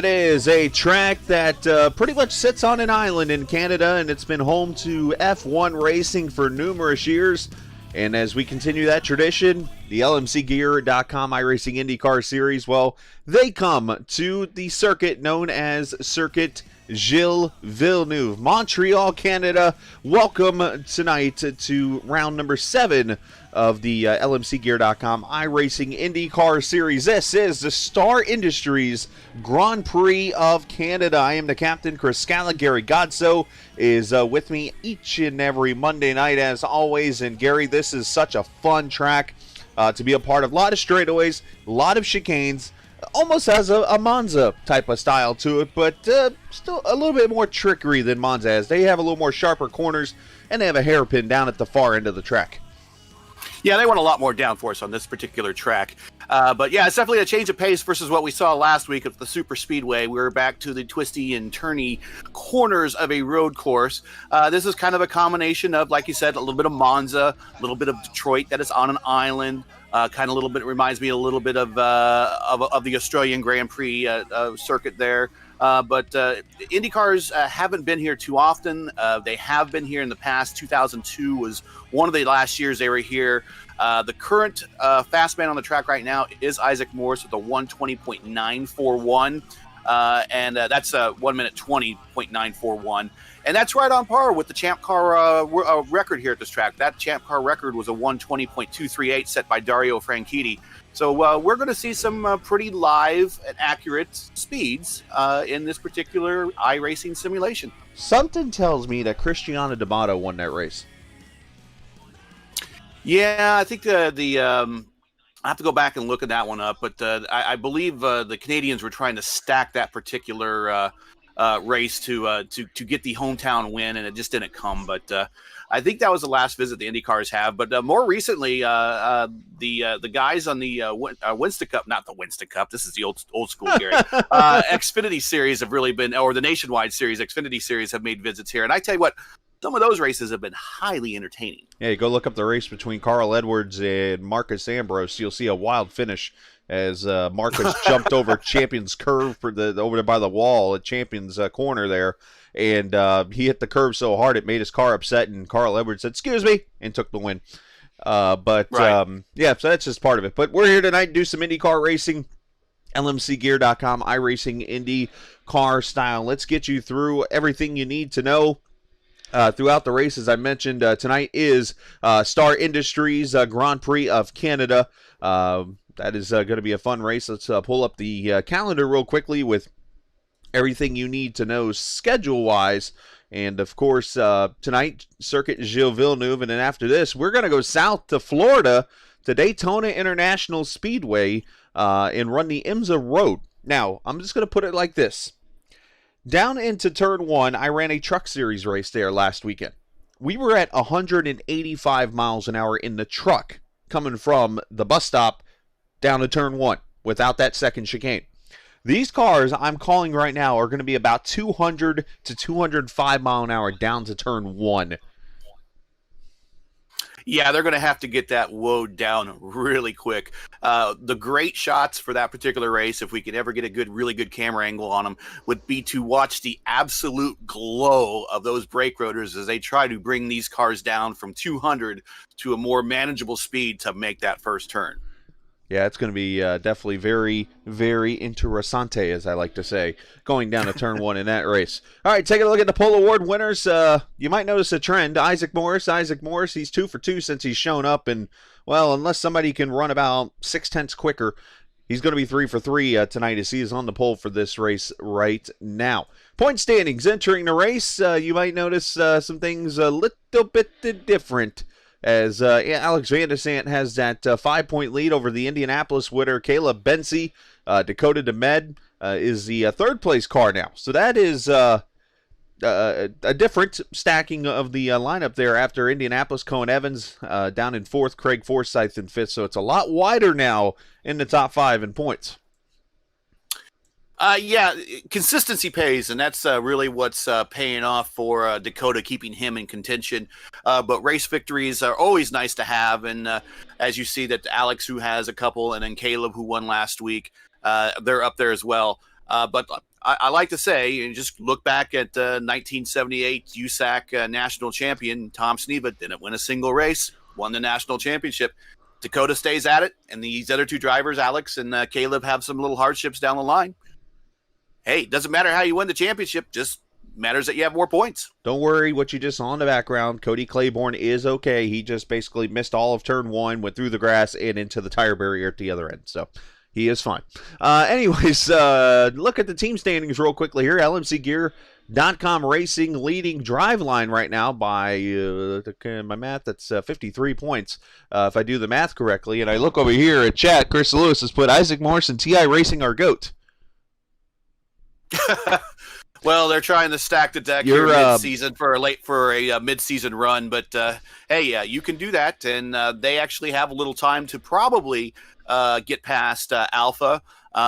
It is a track that pretty much sits on an island in Canada, and it's been home to F1 racing for numerous years. And as we continue that tradition, the LMCgear.com iRacing Indy Car Series, well, they come to the circuit known as Circuit Gilles Villeneuve, Montreal, Canada. Welcome tonight to round number 7 of the LMCgear.com iRacing Indy Car Series. This is the Star Industries Grand Prix of Canada. I am the captain, Chris Scala. Gary Godso is with me each and every Monday night, as always. And Gary, this is such a fun track to be a part of. A lot of straightaways, a lot of chicanes. Almost has a Monza type of style to it, but still a little bit more trickery than Monza has. They have a little more sharper corners, and they have a hairpin down at the far end of the track. Yeah, they went a lot more downforce on this particular track. But yeah, it's definitely a change of pace versus what we saw last week at the Super Speedway. We're back to the twisty and turny corners of a road course. This is kind of a combination of, like you said, a little bit of Monza, a little bit of Detroit that is on an island. Kind of a little bit reminds me a little bit of the Australian Grand Prix circuit there. But IndyCars haven't been here too often. They have been here in the past. 2002 was one of the last years they were here. The current fast man on the track right now is Isaac Morris with a 120.941. And that's 1 minute 20.941. And that's right on par with the Champ Car record here at this track. That Champ Car record was a 120.238 set by Dario Franchitti. So we're going to see some pretty live and accurate speeds in this particular iRacing simulation. Something tells me that Cristiano D'Amato won that race. Yeah, I think I have to go back and look at that one up, but I believe the Canadians were trying to stack that particular race to get the hometown win, and it just didn't come. But I think that was the last visit the IndyCars have. But more recently, the guys on the Winston Cup, not the Winston Cup, this is the old school Gary, Xfinity Series have really been, or the Nationwide Series, Xfinity Series have made visits here. And I tell you what, some of those races have been highly entertaining. Yeah, you go look up the race between Carl Edwards and Marcus Ambrose. You'll see a wild finish as Marcus jumped over Champion's curve for over there by the wall at Champion's corner there. And he hit the curve so hard it made his car upset, and Carl Edwards said, "Excuse me," and took the win. But yeah, so that's just part of it. But we're here tonight to do some IndyCar racing. LMCgear.com, iRacing Indy Car style. Let's get you through everything you need to know. Throughout the race, as I mentioned, tonight is Star Industries Grand Prix of Canada. That is going to be a fun race. Let's pull up the calendar real quickly with everything you need to know schedule-wise. And, of course, tonight, Circuit Gilles Villeneuve. And then after this, we're going to go south to Florida to Daytona International Speedway and run the IMSA Road. Now, I'm just going to put it like this. Down into Turn 1, I ran a Truck Series race there last weekend. We were at 185 miles an hour in the truck coming from the bus stop down to Turn 1 without that second chicane. These cars I'm calling right now are going to be about 200 to 205 mile an hour down to Turn 1. Yeah, they're going to have to get that woed down really quick. The great shots for that particular race, if we could ever get a really good camera angle on them, would be to watch the absolute glow of those brake rotors as they try to bring these cars down from 200 to a more manageable speed to make that first turn. Yeah, it's going to be definitely very, very interessante, as I like to say, going down to Turn 1 in that race. All right, taking a look at the Pole Award winners. You might notice a trend. Isaac Morris, he's 2 for 2 since he's shown up. And, well, unless somebody can run about 0.6 quicker, he's going to be 3 for 3 tonight as he is on the pole for this race right now. Point standings entering the race. You might notice some things a little bit different, as Alex Van der Sant has that 5-point lead over the Indianapolis winner, Caleb Benzie. Dakota DeMed is the third-place car now. So that is a different stacking of the lineup there after Indianapolis. Cohen Evans down in 4th, Craig Forsyth in 5th. So it's a lot wider now in the top 5 in points. Yeah, consistency pays, and that's really what's paying off for Dakota, keeping him in contention. But race victories are always nice to have, and as you see that Alex, who has a couple, and then Caleb, who won last week, they're up there as well. But I like to say, and just look back at 1978 USAC national champion Tom Sneva didn't win a single race, won the national championship. Dakota stays at it, and these other two drivers, Alex and Caleb, have some little hardships down the line. Hey, doesn't matter how you win the championship, just matters that you have more points. Don't worry what you just saw in the background. Cody Claiborne is okay. He just basically missed all of turn one, went through the grass and into the tire barrier at the other end. So he is fine. Anyways, look at the team standings real quickly here. LMCgear.com Racing leading Driveline right now by, my math, that's 53 points, if I do the math correctly. And I look over here at chat, Chris Lewis has put Isaac Morrison, iRacing, our GOAT. Well, they're trying to stack the deck here mid-season for a mid-season run, but hey, you can do that, and they actually have a little time to probably get past Alpha.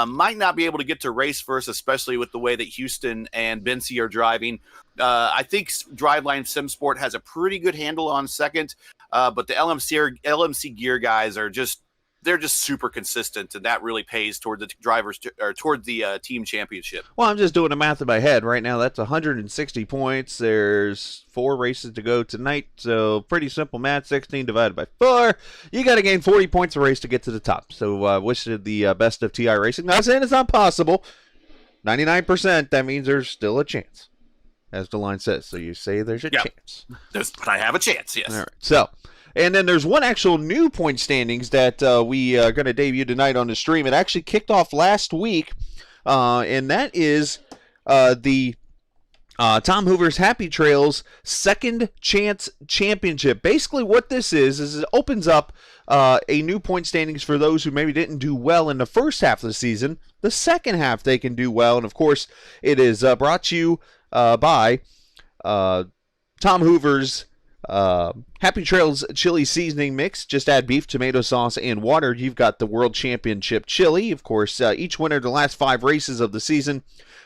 Might not be able to get to race first, especially with the way that Houston and Bency are driving. I think Driveline SimSport has a pretty good handle on second, but the LMC Gear guys are just super consistent, and that really pays toward the drivers or toward the team championship. Well, I'm just doing the math in my head right now. That's 160 points. There's 4 races to go tonight, so pretty simple math. 16 divided by 4. You got to gain 40 points a race to get to the top. So wish you the best of TI Racing. Not saying it's not possible. 99%, that means there's still a chance, as the line says. So you say there's a chance. But I have a chance, yes. All right, so... And then there's one actual new point standings that we are going to debut tonight on the stream. It actually kicked off last week, and that is the Tom Hoover's Happy Trails Second Chance Championship. Basically what this is it opens up a new point standings for those who maybe didn't do well in the first half of the season. The second half they can do well, and of course it is brought to you by Tom Hoover's Happy Trails chili seasoning mix. Just add beef, tomato sauce, and water. You've got the World Championship chili. Of course, each winner of the last 5 races of the season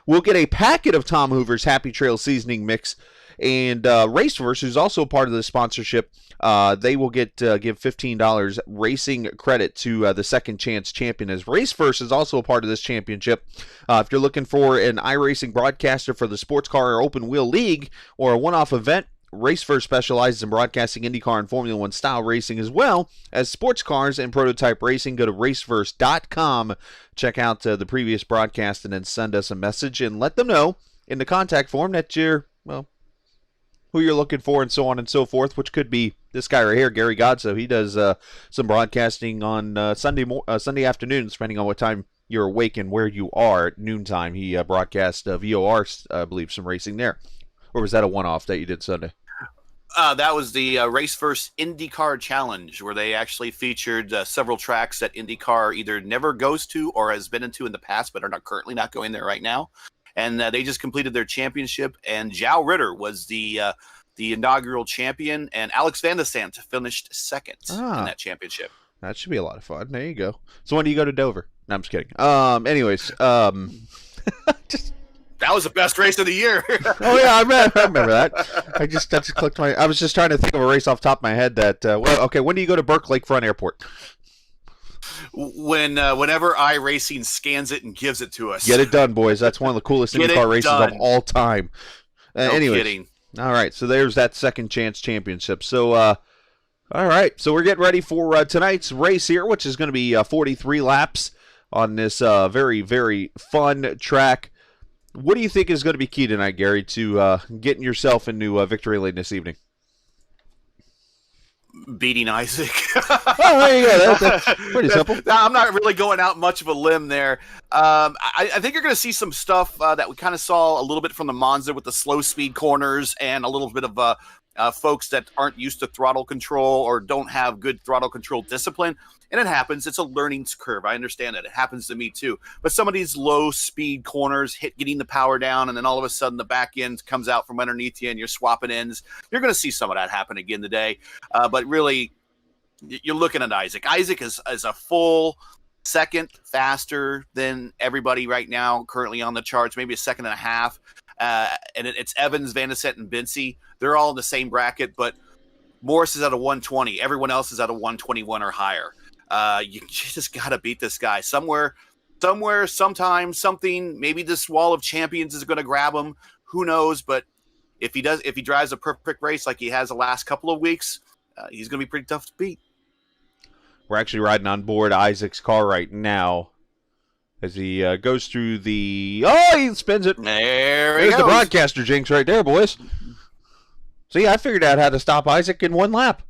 will get a packet of Tom Hoover's Happy Trails seasoning mix. And Raceverse, who's also part of the sponsorship, they will give $15 racing credit to the Second Chance champion, as Raceverse is also a part of this championship. If you're looking for an iRacing broadcaster for the Sports Car or Open Wheel League or a one-off event, Raceverse specializes in broadcasting IndyCar and Formula One style racing as well as sports cars and prototype racing. Go to raceverse.com, check out the previous broadcast, and then send us a message and let them know in the contact form that you're, well, who you're looking for and so on and so forth, which could be this guy right here, Gary Godso. He does some broadcasting on Sunday afternoons, depending on what time you're awake and where you are at noontime. He broadcasts VOR, I believe, some racing there. Or was that a one-off that you did Sunday? That was the Raceverse IndyCar Challenge, where they actually featured several tracks that IndyCar either never goes to or has been into in the past, but are currently not going there right now. And they just completed their championship, and Joao Ritter was the inaugural champion, and Alex Van de Sant finished second in that championship. That should be a lot of fun. There you go. So when do you go to Dover? No, I'm just kidding. Anyways, just... That was the best race of the year. Oh yeah, I remember that. That just clicked my. I was just trying to think of a race off the top of my head that. When do you go to Burke Lakefront Airport? Whenever iRacing scans it and gives it to us. Get it done, boys. That's one of the coolest IndyCar races of all time. No kidding. All right, so there's that Second Chance Championship. So, all right, so we're getting ready for tonight's race here, which is going to be 43 laps on this very, very fun track. What do you think is going to be key tonight, Gary, to getting yourself into victory lane this evening? Beating Isaac. Oh, there you go. That's pretty simple. I'm not really going out much of a limb there. I think you're going to see some stuff that we kind of saw a little bit from the Monza with the slow speed corners and a little bit of folks that aren't used to throttle control or don't have good throttle control discipline. And it happens. It's a learning curve. I understand that. It happens to me too. But some of these low speed corners, getting the power down, and then all of a sudden the back end comes out from underneath you and you're swapping ends. You're going to see some of that happen again today. But really, you're looking at Isaac. Isaac is a full second faster than everybody right now currently on the charts, maybe a second and a half. And it's Evans, Van de Sant, and Bency. They're all in the same bracket, but Morris is at a 120. Everyone else is at a 121 or higher. You just got to beat this guy somewhere. somewhere, sometime, something. Maybe this wall of champions is going to grab him. Who knows? But if he drives a perfect race like he has the last couple of weeks, he's going to be pretty tough to beat. We're actually riding on board Isaac's car right now as he goes through the... Oh, he spins it. There's the broadcaster jinx right there, boys. See, I figured out how to stop Isaac in one lap.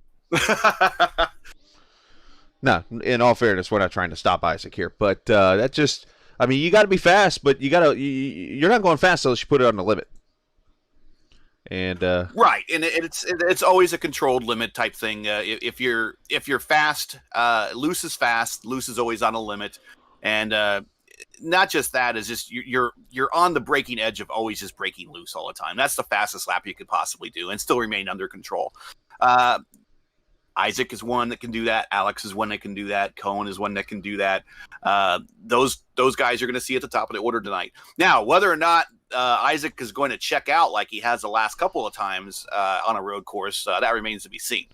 No, in all fairness, we're not trying to stop Isaac here, but that just... I mean, you got to be fast, but you're not going fast unless you put it on the limit. And right, and it's always a controlled limit type thing. If you're fast, loose is fast. Loose is always on a limit, and not just that, is just you're on the breaking edge of always just breaking loose all the time. That's the fastest lap you could possibly do, and still remain under control. Isaac is one that can do that. Alex is one that can do that. Cohen is one that can do that. Those guys you're going to see at the top of the order tonight. Now, whether or not Isaac is going to check out like he has the last couple of times on a road course, that remains to be seen.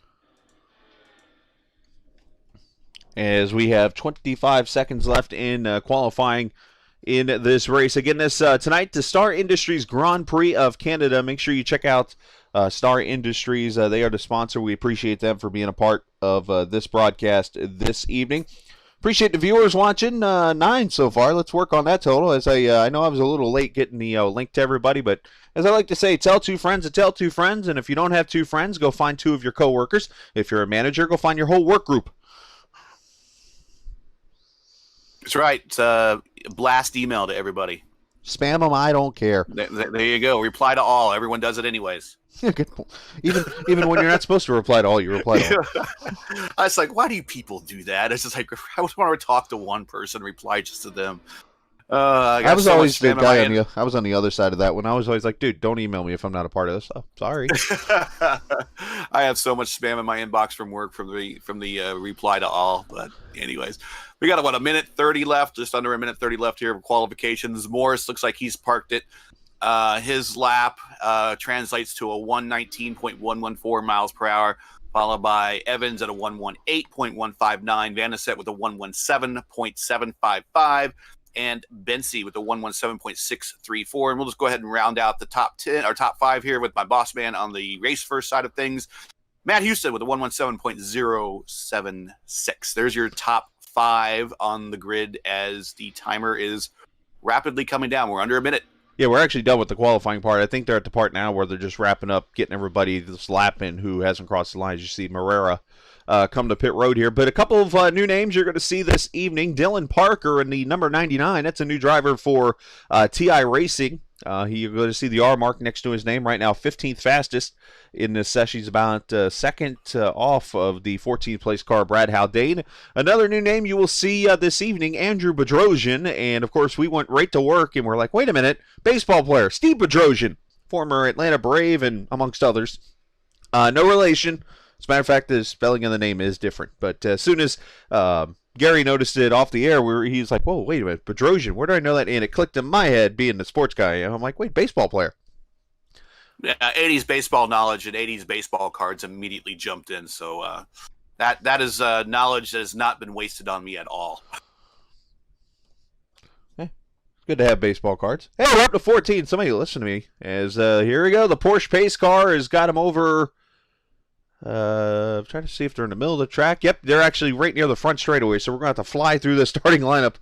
As we have 25 seconds left in qualifying in this race. Again, this tonight, the Star Industries Grand Prix of Canada. Make sure you check out Star Industries. They are the sponsor. We appreciate them for being a part of this broadcast this evening. Appreciate the viewers watching. 9 so far. Let's work on that total. As I know I was a little late getting the link to everybody, but as I like to say, tell 2 friends to tell 2 friends. And if you don't have 2 friends, go find 2 of your coworkers. If you're a manager, go find your whole work group. That's right. Blast email to everybody. Spam them. I don't care. There you go. Reply to all. Everyone does it anyways. Good point. Even when you're not supposed to reply to all, you reply to all. I was like, why do people do that? It's just like, I just want to talk to one person, reply just to them. I was always the guy I was on the other side of that one. I was always like, dude, don't email me if I'm not a part of this. Oh, sorry. I have so much spam in my inbox from work from the reply to all. But anyways, we got about a minute 30 left, just under a minute 30 left here of qualifications. Morris looks like he's parked it. His lap translates to a 119.114 miles per hour, followed by Evans at a 118.159, Vanasset with a 117.755, and Bensi with a 117.634. And we'll just go ahead and round out the top 10 or top 5 here with my boss man on the race first side of things. Matt Houston with a 117.076. There's your top 5 on the grid as the timer is rapidly coming down. We're under a minute. Yeah, we're actually done with the qualifying part. I think they're at the part now where they're just wrapping up, getting everybody this lap in who hasn't crossed the lines. You see Marrera come to pit road here. But a couple of new names you're going to see this evening. Dylan Parker in the number 99. That's a new driver for iRacing. You're going to see the R mark next to his name right now. 15th fastest in this session. He's about second off of the 14th place car, Brad Haldane. Another new name you will see this evening, Andrew Bedrosian. And, of course, we went right to work, and we're like, wait a minute, baseball player, Steve Bedrosian, former Atlanta Brave and amongst others. No relation. As a matter of fact, the spelling of the name is different. But as soon as Gary noticed it off the air, he was like, whoa, wait a minute, Bedrosian, where do I know that? And it clicked in my head, being the sports guy. And I'm like, wait, baseball player. Yeah, 80s baseball knowledge and 80s baseball cards immediately jumped in. So that is knowledge that has not been wasted on me at all. Good to have baseball cards. Hey, we're up to 14. Somebody listen to me. As here we go. The Porsche pace car has got him over. I'm trying to see if they're in the middle of the track. Yep, they're actually right near the front straightaway, so we're going to have to fly through the starting lineup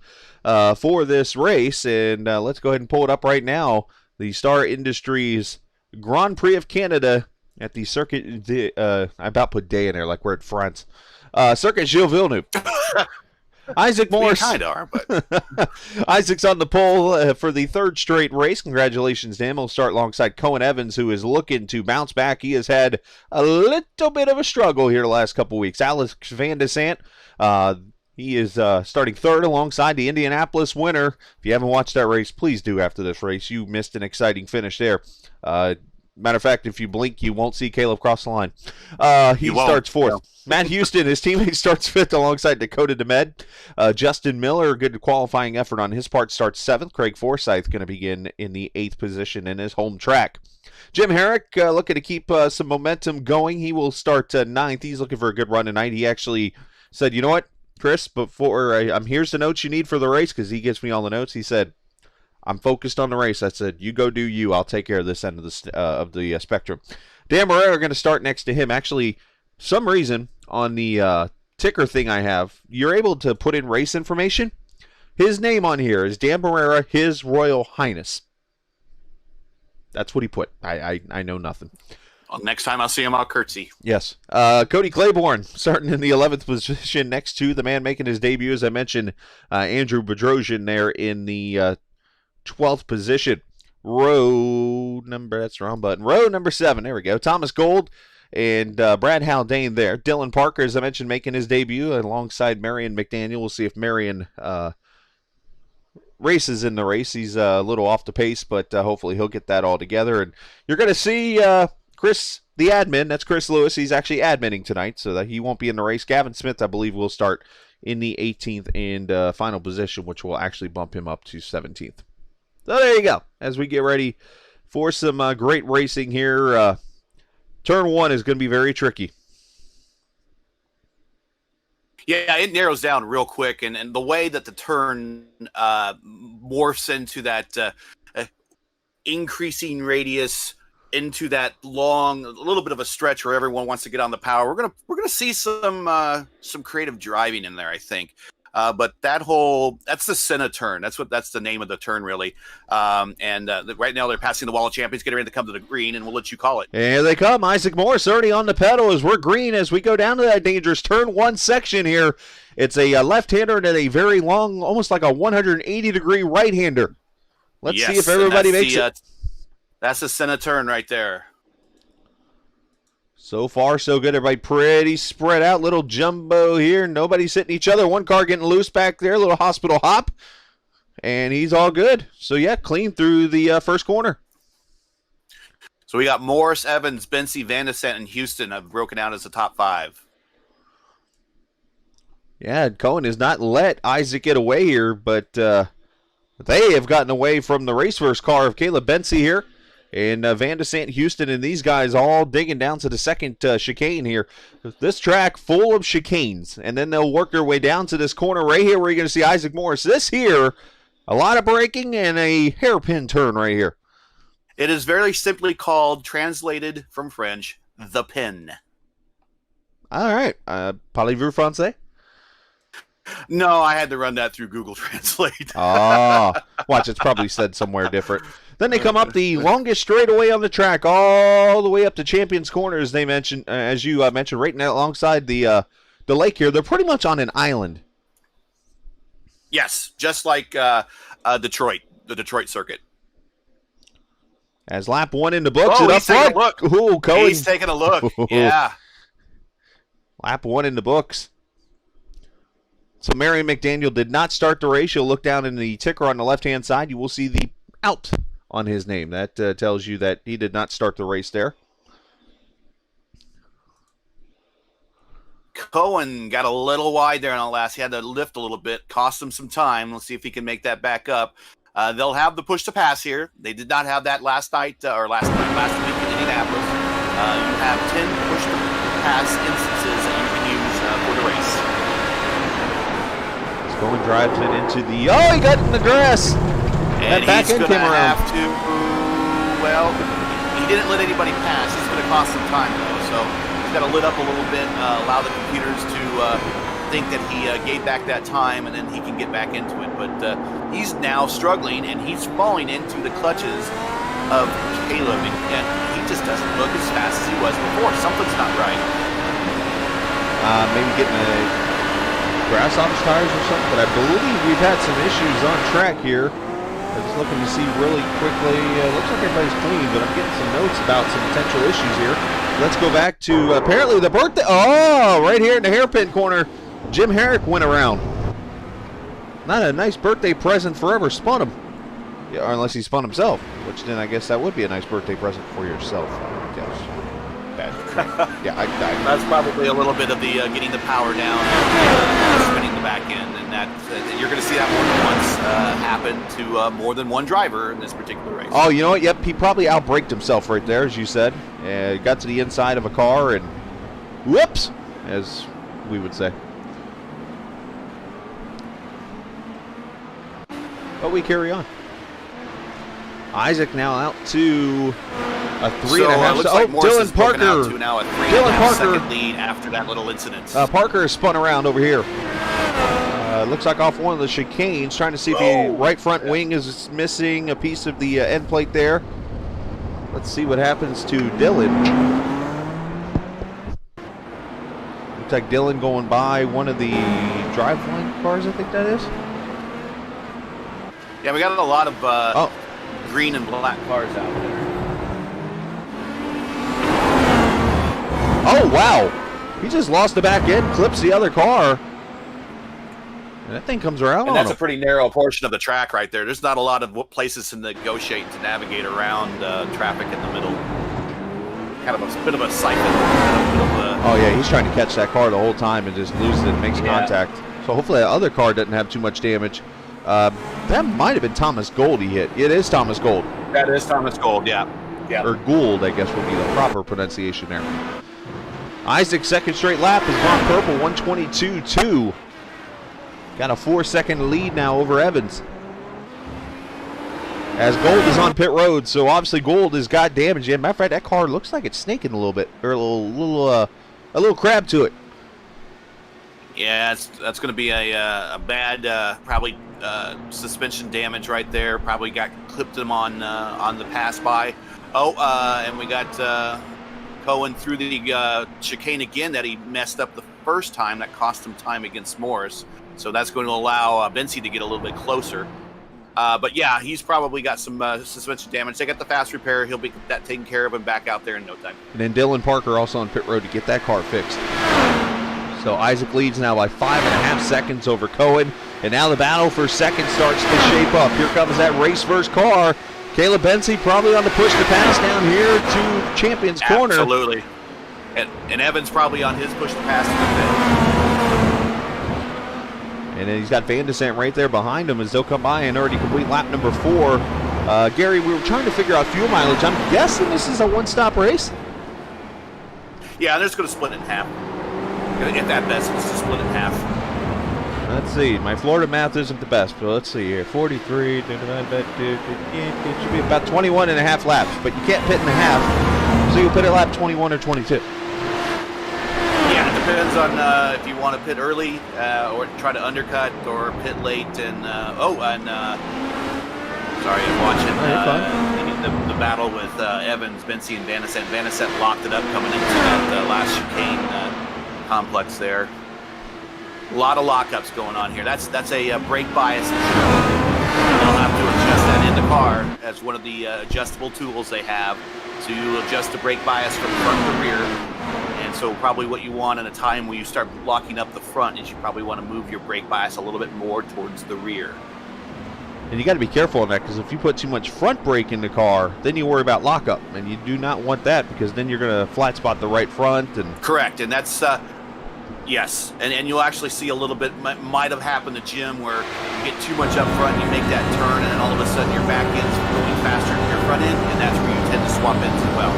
for this race. And let's go ahead and pull it up right now. The Star Industries Grand Prix of Canada at the Circuit. I about put day in there like we're at France. Circuit Gilles Villeneuve. Isaac Morris. Kind of are, but Isaac's on the pole for the 3rd straight race. Congratulations to him. He'll start alongside Cohen Evans, who is looking to bounce back. He has had a little bit of a struggle here the last couple weeks. Alex Van de Sant, he is starting 3rd alongside the Indianapolis winner. If you haven't watched that race, please do after this race. You missed an exciting finish there. Matter of fact, if you blink, you won't see Caleb cross the line. He starts 4th. No. Matt Houston, his teammate, starts 5th alongside Dakota DeMed. Justin Miller, good qualifying effort on his part, starts 7th. Craig Forsyth going to begin in the 8th position in his home track. Jim Herrick looking to keep some momentum going. He will start 9th. He's looking for a good run tonight. He actually said, you know what? Chris, before here's the notes you need for the race, because he gives me all the notes. He said, I'm focused on the race. I said, you go do you. I'll take care of this end of the spectrum. Dan Barrera going to start next to him. Actually, some reason on the ticker thing I have, you're able to put in race information. His name on here is Dan Barrera, His Royal Highness. That's what he put. I know nothing. Well, next time I'll see him, I'll curtsy. Yes. Cody Claiborne starting in the 11th position next to the man making his debut, as I mentioned, Andrew Bedrosian there in the 12th position. Row number 7. There we go. Thomas Gold and Brad Haldane there. Dylan Parker, as I mentioned, making his debut alongside Marion McDaniel. We'll see if Marion races in the race. He's a little off the pace, but hopefully he'll get that all together. And you're going to see Chris, the admin, that's Chris Lewis. He's actually adminning tonight, so that he won't be in the race. Gavin Smith, I believe, will start in the 18th and final position, which will actually bump him up to 17th. So there you go. As we get ready for some great racing here, turn 1 is going to be very tricky. Yeah, it narrows down real quick, and the way that the turn morphs into that increasing radius, into that long, a little bit of a stretch where everyone wants to get on the power. We're gonna see some creative driving in there, I think. But that's the Senna turn. That's the name of the turn, really. Right now they're passing the wall of champions, getting ready to come to the green, and we'll let you call it. Here they come. Isaac Morris already on the pedal as we're green as we go down to that dangerous turn 1 section here. It's a left-hander and a very long, almost like a 180-degree right-hander. Let's see if everybody makes it. That's the Senna turn right there. So far, so good. Everybody pretty spread out. Little jumbo here. Nobody's hitting each other. One car getting loose back there. Little hospital hop. And he's all good. So, yeah, clean through the first corner. So we got Morris, Evans, Bency, Van de Sant, and Houston have broken out as the top 5. Yeah, Cohen has not let Isaac get away here, but they have gotten away from the race first car of Caleb Bency here. And Van de Sant, Houston, and these guys all digging down to the second chicane here. This track full of chicanes. And then they'll work their way down to this corner right here where you're going to see Isaac Morris. This here, a lot of braking and a hairpin turn right here. It is very simply called, translated from French, the pin. All right. Parlez-vous français? No, I had to run that through Google Translate. Watch, it's probably said somewhere different. Then they come up the longest straightaway on the track, all the way up to Champions Corner, as they mentioned, as you mentioned, right now alongside the lake here. They're pretty much on an island. Yes, just like Detroit, the Detroit circuit. As lap 1 in the books, oh, he's taking a look. Ooh, Cohen. He's taking a look. Yeah. Lap 1 in the books. So Marion McDaniel did not start the race. You'll look down in the ticker on the left-hand side. You will see the out on his name. That tells you that he did not start the race there. Cohen got a little wide there on the last. He had to lift a little bit, cost him some time. Let's see if he can make that back up. They'll have the push to pass here. They did not have that last week in Indianapolis. You have 10 push to pass instances that you can use for the race. Cohen drives it into the... Oh, he got in the grass. And that back end came around. He didn't let anybody pass. It's going to cost some time, though. So he's got to lit up a little bit, allow the computers to think that he gave back that time, and then he can get back into it. But he's now struggling, and he's falling into the clutches of Caleb, and he just doesn't look as fast as he was before. Something's not right. Maybe getting a grass off his tires or something, but I believe we've had some issues on track here. I was looking to see really quickly. Looks like everybody's clean, but I'm getting some notes about some potential issues here. Let's go back to apparently the birthday. Oh, right here in the hairpin corner, Jim Herrick went around. Not a nice birthday present forever. Spun him. Yeah, or unless he spun himself, which then I guess that would be a nice birthday present for yourself. Yes. Bad. Yeah, that's probably a little bit of the getting the power down and spinning the back end, and that you're going to see that more than once happen to more than one driver in this particular race. Oh, you know what? Yep, he probably outbraked himself right there, as you said. Got to the inside of a car and whoops, as we would say. But we carry on. Isaac now out to a 3.5. So looks like Morris has broken out to now a 3.5 second lead after that little incident. Parker has spun around over here. Looks like off one of the chicanes, trying to see if the right front wing is missing a piece of the end plate there. Let's see what happens to Dylan. Looks like Dylan going by one of the driveline cars, I think that is. Yeah, we got a lot of green and black cars out there. Oh, wow. He just lost the back end, clips the other car. And that thing comes around and on that's him. A pretty narrow portion of the track right there. There's not a lot of places to negotiate to navigate around traffic in the middle. Kind of a bit of a siphon. Oh, yeah, he's trying to catch that car the whole time and just loses it and makes contact. So hopefully that other car doesn't have too much damage. That might have been Thomas Gold he hit. It is Thomas Gold. That is Thomas Gold, yeah. Or Gould, I guess would be the proper pronunciation there. Isaac's second straight lap is gone purple, 122.2. Got a 4-second lead now over Evans. As Gold is on pit road, so obviously Gold has got damage. Yeah, matter of fact, that car looks like it's snaking a little bit, or a little crab to it. Yeah, that's going to be a bad, probably suspension damage right there. Probably got clipped him on the pass by. And we got Cohen through the chicane again that he messed up the first time. That cost him time against Morris. So that's going to allow Bensi to get a little bit closer. But yeah, he's probably got some suspension damage. They got the fast repair. He'll be that taken care of and back out there in no time. And then Dylan Parker also on pit road to get that car fixed. So Isaac leads now by 5.5 seconds over Cohen. And now the battle for second starts to shape up. Here comes that race first car. Caleb Bensi probably on the push to pass down here to Champions Corner. Absolutely. And Evans probably on his push to pass to the pit. And then he's got Van de Sant right there behind him as they'll come by and already complete lap number 4. Gary, we were trying to figure out fuel mileage. I'm guessing this is a one-stop race? Yeah, they're just going to split it in half. At that best, it's just split in half. Let's see. My Florida math isn't the best, but let's see here. 43 divided by 2. It should be about 21 and a half laps, but you can't pit in the half, so you'll pit at lap 21 or 22. Yeah, it depends on if you want to pit early or try to undercut or pit late. And sorry, I'm watching the battle with Evans, Bensi, and Van de Sant. Van de Sant locked it up coming into that last chicane complex there. A lot of lockups going on here. That's a brake bias. They'll have to adjust that in the car as one of the adjustable tools they have to adjust the brake bias from front to rear. And so probably what you want in a time where you start locking up the front is you probably want to move your brake bias a little bit more towards the rear. And you got to be careful on that, because if you put too much front brake in the car, then you worry about lockup, and you do not want that, because then you're going to flat spot the right front. And correct, and that's yes, and you'll actually see a little bit might have happened to Jim where you get too much up front, you make that turn, and then all of a sudden your back end's going faster than your front end, and that's where you tend to swap ends as well.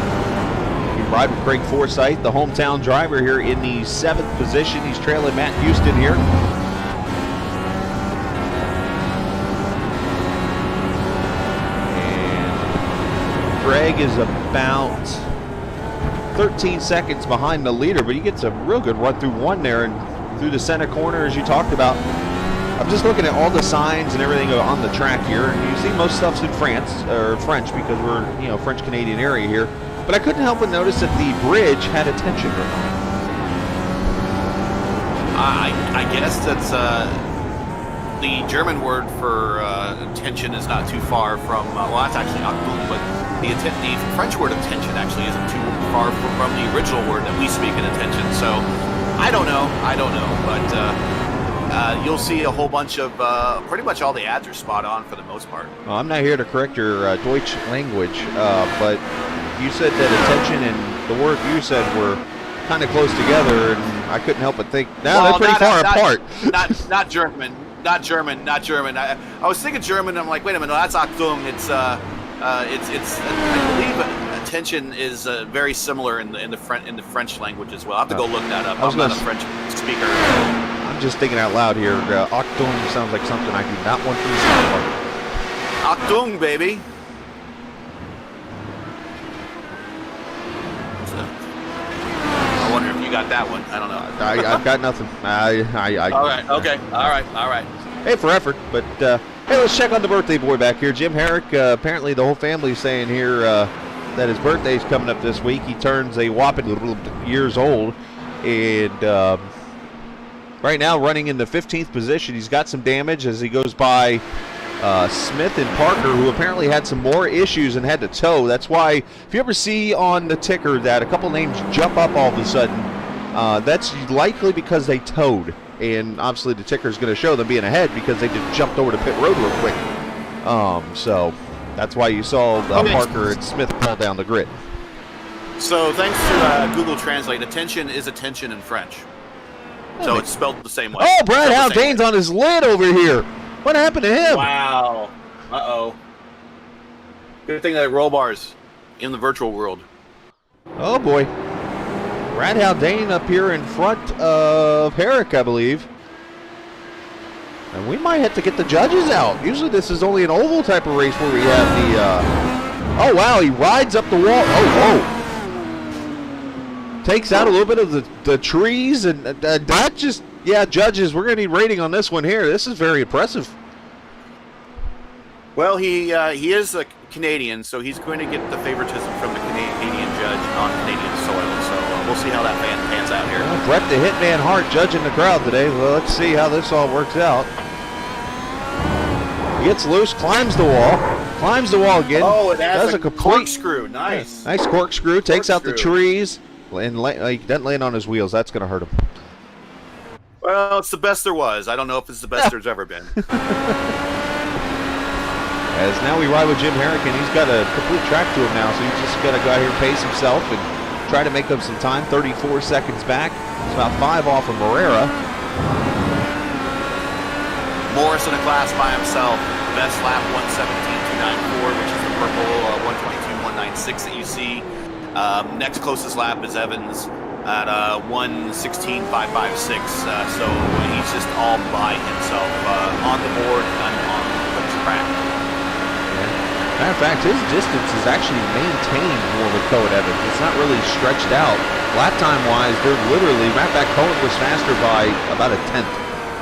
You ride with Craig Forsythe, the hometown driver here in the 7th position. He's trailing Matt Houston here. Craig is about 13 seconds behind the leader, but he gets a real good run through one there and through the center corner, as you talked about. I'm just looking at all the signs and everything on the track here, and you see most stuff's in French because we're French-Canadian area here. But I couldn't help but notice that the bridge had a tension ring. I guess that's the German word for tension is not too far from that's actually Achtung, but the French word of tension actually isn't too far from the original word that we speak in attention. So I don't know, but you'll see a whole bunch of pretty much all the ads are spot on for the most part. Well, I'm not here to correct your Deutsch language, but you said that attention and the word you said were kind of close together, and I couldn't help but think, they're pretty far apart. Not German. Not German. I was thinking German. I'm like, wait a minute, no, that's Achtung. It's I believe attention is very similar in the French language as well. I have to go look that up. I'm not a French speaker. I'm just thinking out loud here. Achtung sounds like something I do not want from the sound part. Achtung, baby. I wonder if you got that one. I don't know. I've got nothing. All right. Okay. All right. All right. Hey, for effort, but hey, let's check on the birthday boy back here, Jim Herrick. Apparently, the whole family's saying here that his birthday's coming up this week. He turns a whopping years old, and right now running in the 15th position. He's got some damage as he goes by Smith and Parker, who apparently had some more issues and had to tow. That's why if you ever see on the ticker that a couple names jump up all of a sudden, that's likely because they towed. And obviously the ticker is going to show them being ahead because they just jumped over to pit road real quick. So that's why you saw Parker and Smith fall down the grid. So thanks to Google Translate, attention is attention in French. So it's spelled the same way. Oh, Brad Haldane's on his lid over here. What happened to him? Wow. Uh-oh. Good thing that roll bars in the virtual world. Oh, boy. Brad Haldane up here in front of Herrick, I believe. And we might have to get the judges out. Usually this is only an oval type of race where we have the... Oh, wow, he rides up the wall. Oh. Takes out a little bit of the trees. And that just... Yeah, judges, we're going to need rating on this one here. This is very impressive. Well, he is a Canadian, so he's going to get the favoritism from the Canadian judge on Canadian soil. So we'll see how that pans out here. Well, Brett the Hitman Hart judging the crowd today. Well, let's see how this all works out. He gets loose, climbs the wall again. Oh, it has does a complete corkscrew. Nice. Nice corkscrew. Takes out the trees and he doesn't land on his wheels. That's going to hurt him. Well, it's the best there was. I don't know if it's the best there's ever been. As now we ride with Jim Herrick, and he's got a complete track to him now, so he's just got to go out here and pace himself and try to make up some time. 34 seconds back. It's about 5 off of Morera. Morris in a class by himself. Best lap 1:17.294, which is the purple 1:22.196 that you see. Next closest lap is Evans at 1:16.556. So he's just all by himself on the board and on the track. Matter of fact, his distance is actually maintained more with Cohen Evans. It's not really stretched out. Lap time-wise, they're literally, matter of fact, Cohen was faster by about a tenth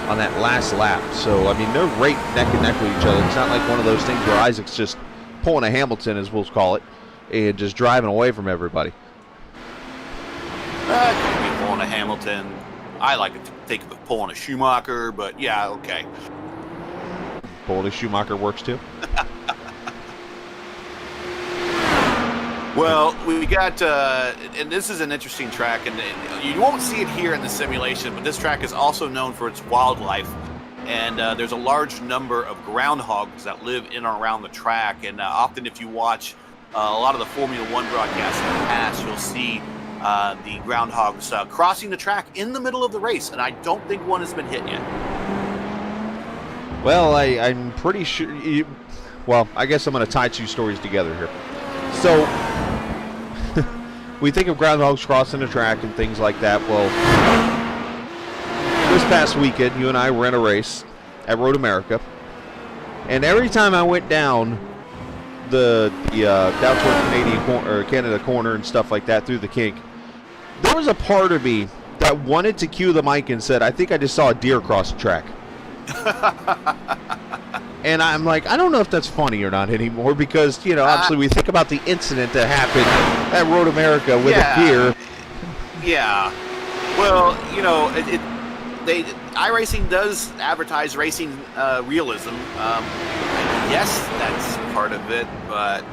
on that last lap. So, I mean, they're right neck and neck with each other. It's not like one of those things where Isaac's just pulling a Hamilton, as we'll call it, and just driving away from everybody. Could be pulling a Hamilton. I like to think of it pulling a Schumacher, but yeah, okay. Pulling a Schumacher works too. Well, we got, and this is an interesting track, and you won't see it here in the simulation, but this track is also known for its wildlife, and there's a large number of groundhogs that live in and around the track, and often if you watch a lot of the Formula One broadcasts in the past, you'll see the groundhogs crossing the track in the middle of the race, and I don't think one has been hit yet. Well, I'm pretty sure, well, I guess I'm going to tie two stories together here. So, we think of groundhogs crossing the track and things like that. Well, this past weekend, you and I were in a race at Road America, and every time I went down down toward Canada corner and stuff like that through the kink, there was a part of me that wanted to cue the mic and said, "I think I just saw a deer cross the track." And I'm like, I don't know if that's funny or not anymore because, you know, obviously we think about the incident that happened at Road America with a deer. Yeah. Well, you know, iRacing does advertise racing realism. Yes, that's part of it, but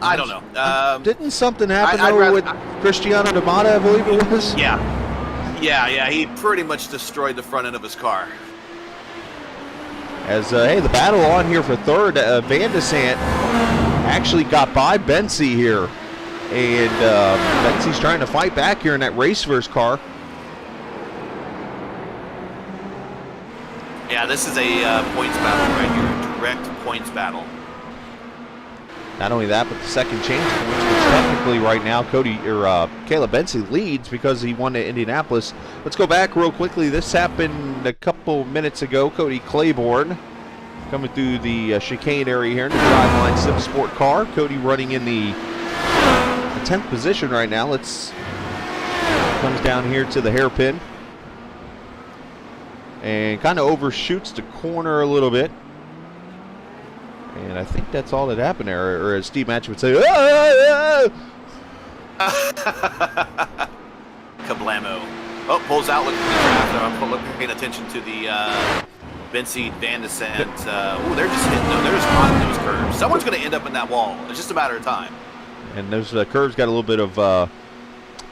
I don't know. Didn't something happen with Cristiano Damata, I believe it was? Yeah. He pretty much destroyed the front end of his car. As, hey, the battle on here for third, Van de Sant actually got by Bensi here. And Bensi's trying to fight back here in that race-verse car. Yeah, this is a points battle right here, direct points battle. Not only that, but the second change points, which technically right now Caleb Bensi leads because he won at Indianapolis. Let's go back real quickly. This happened a couple minutes ago. Cody Claiborne Coming through the chicane area here in the driveline sim sport car. Cody running in the 10th position right now. Comes down here to the hairpin. And kind of overshoots the corner a little bit. And I think that's all that happened there. Or as Steve Match would say, Kablamo. Oh, pulls out looking at the draft. I'm paying attention to the Vinci Van Descent. They're just hitting them. They're just on those curves. Someone's going to end up in that wall. It's just a matter of time. And those curves got a little bit of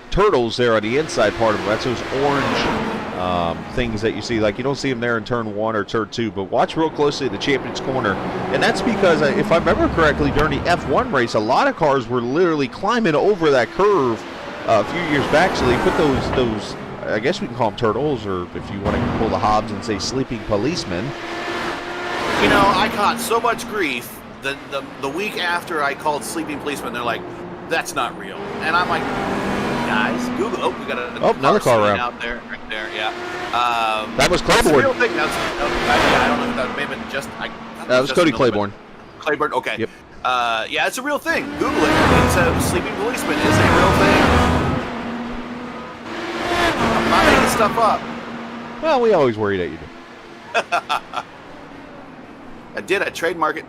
turtles there on the inside part of them. That's those orange things that you see. Like, you don't see them there in turn 1 or turn 2, but watch real closely at the champion's corner. And that's because, if I remember correctly, during the F1 race, a lot of cars were literally climbing over that curve a few years back. So they put those I guess we can call them turtles, or if you want to pull the Hobbs and say sleeping policemen. You know, I caught so much grief the week after I called sleeping policemen. They're like, that's not real. And I'm like, guys, Google. Oh, we got another car around out there, right there. Yeah. That was Claiborne. That's a real thing. I don't know if that may have been just. That was Cody Claiborne. Claiborne. Okay. Yep. Yeah, it's a real thing. Google it. It's a sleeping policeman is a real thing. I'm not making stuff up. Well, we always worry that you do. I did. I trademark it.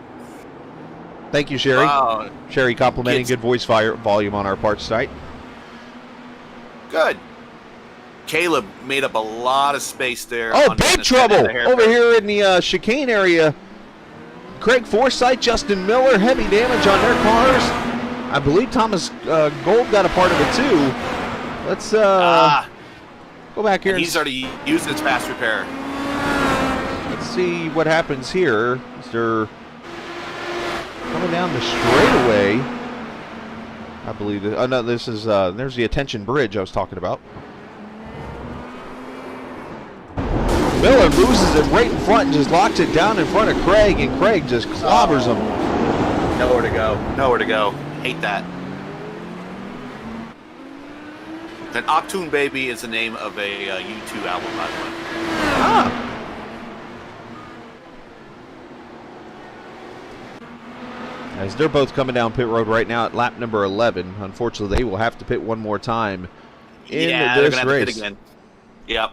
Thank you, Sherry. Wow. Sherry complimenting good voice volume on our parts tonight. Good. Caleb made up a lot of space there. Oh, big trouble over here in the chicane area. Craig Forsythe, Justin Miller, heavy damage on their cars. I believe Thomas Gold got a part of it too. Let's go back here. He's already used his fast repair. Let's see what happens here. They're coming down the straightaway. I believe that. Oh no, this is there's the attention bridge I was talking about. Miller loses it right in front and just locks it down in front of Craig, and Craig just clobbers him. Nowhere to go. Nowhere to go. Hate that. Then Octoon Baby is the name of a U2 album, by the way. Ah. As they're both coming down pit road right now at lap number 11. Unfortunately, they will have to pit one more time in they're this gonna have race. to pit again. Yep.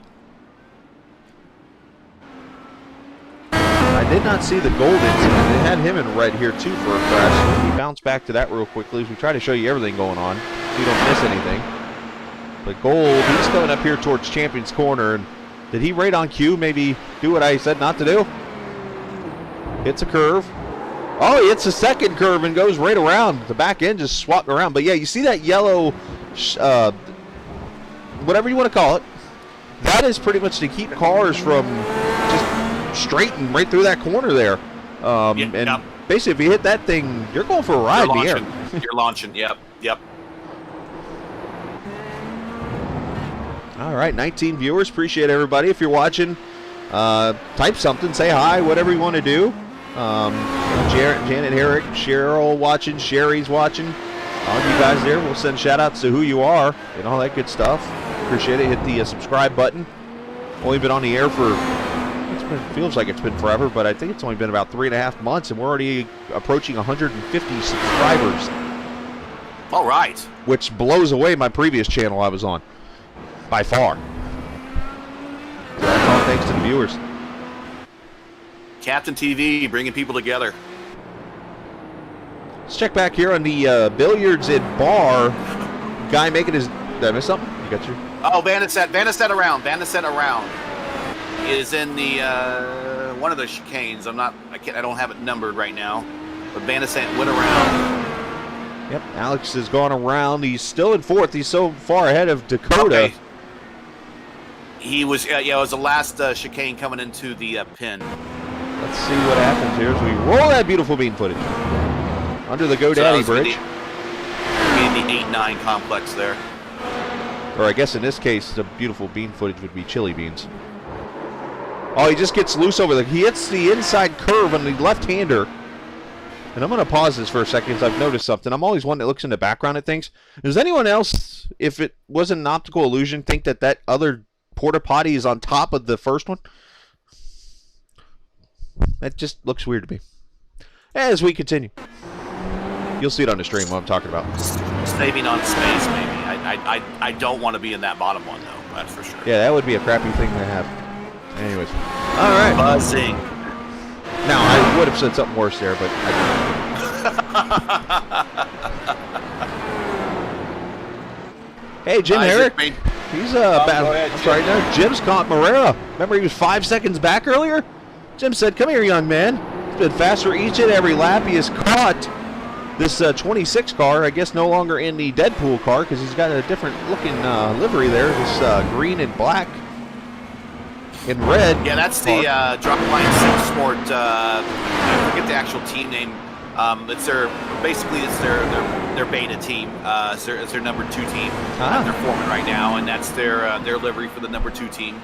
I did not see the gold incident. They had him in red here too for a crash. We bounce back to that real quickly as we try to show you everything going on so you don't miss anything. But Gold, he's coming up here towards Champion's Corner. And did he right on cue maybe do what I said not to do? Hits a curve. Oh, he hits a second curve and goes right around. The back end just swapped around. But yeah, you see that yellow, whatever you want to call it, that is pretty much to keep cars from just straighten right through that corner there. And basically, if you hit that thing, you're going for a ride in the air. You're launching, yep. All right, 19 viewers. Appreciate everybody. If you're watching, type something, say hi, whatever you want to do. Janet Herrick, Cheryl watching, Sherry's watching. All you guys there, we'll send shout-outs to who you are and all that good stuff. Appreciate it. Hit the subscribe button. Only been on the air for, feels like it's been forever, but I think it's only been about 3.5 months, and we're already approaching 150 subscribers. All right. Which blows away my previous channel I was on, by far. So that's all thanks to the viewers. Captain TV, bringing people together. Let's check back here on the billiards and bar. Guy making his... Did I miss something? You got your... Oh, Vanisette around. Is in the one of the chicanes. I don't have it numbered right now. But Vanisette went around. Yep, Alex has gone around. He's still in fourth. He's so far ahead of Dakota. Okay. He was, it was the last chicane coming into the pin. Let's see what happens here as we roll that beautiful bean footage. Under the GoDaddy bridge. The 8-9 complex there. Or I guess in this case, the beautiful bean footage would be chili beans. Oh, he just gets loose over there. He hits the inside curve on the left-hander. And I'm going to pause this for a second because I've noticed something. I'm always one that looks in the background at things. Does anyone else, if it wasn't an optical illusion, think that that other porta potty is on top of the first one? That just looks weird to me. As we continue. You'll see it on the stream what I'm talking about. Saving on space, maybe. I don't want to be in that bottom one, though. That's for sure. Yeah, that would be a crappy thing to have. Anyways. All right. Buzzing. Now, I would have said something worse there, but I didn't. Hey, Jim Herrick. He's bad. I'm sorry, no, Jim's caught Morera. Remember, he was 5 seconds back earlier? Jim said, come here, young man. He's been faster each and every lap. He has caught this 26 car, I guess no longer in the Deadpool car because he's got a different looking livery there, this green and black and red. Yeah, that's the Dropline 6 Sport. I forget the actual team name. It's their beta team. It's their number 2 team. They're forming right now, and that's their livery for the number 2 team.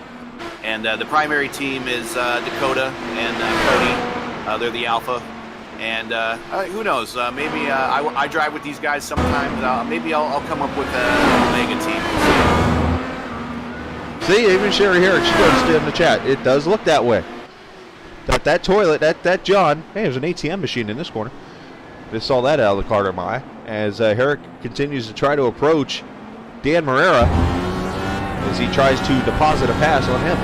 And the primary team is Dakota and Cody. They're the Alpha. And who knows? Maybe I drive with these guys sometimes. Maybe I'll come up with an Omega team. See, even Sherry Herrick, she noticed it in the chat. It does look that way. That toilet, that John. Hey, there's an ATM machine in this corner. Just saw that out of the corner of my eye. As Herrick continues to try to approach Dan Morera as he tries to deposit a pass on him.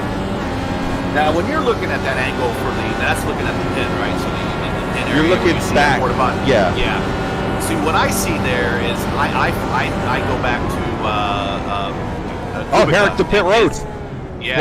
Now, when you're looking at that angle that's looking at the pin, right? So you're looking back. Yeah. Yeah. See, what I see there is I go back to Kubica Herrick to pit road.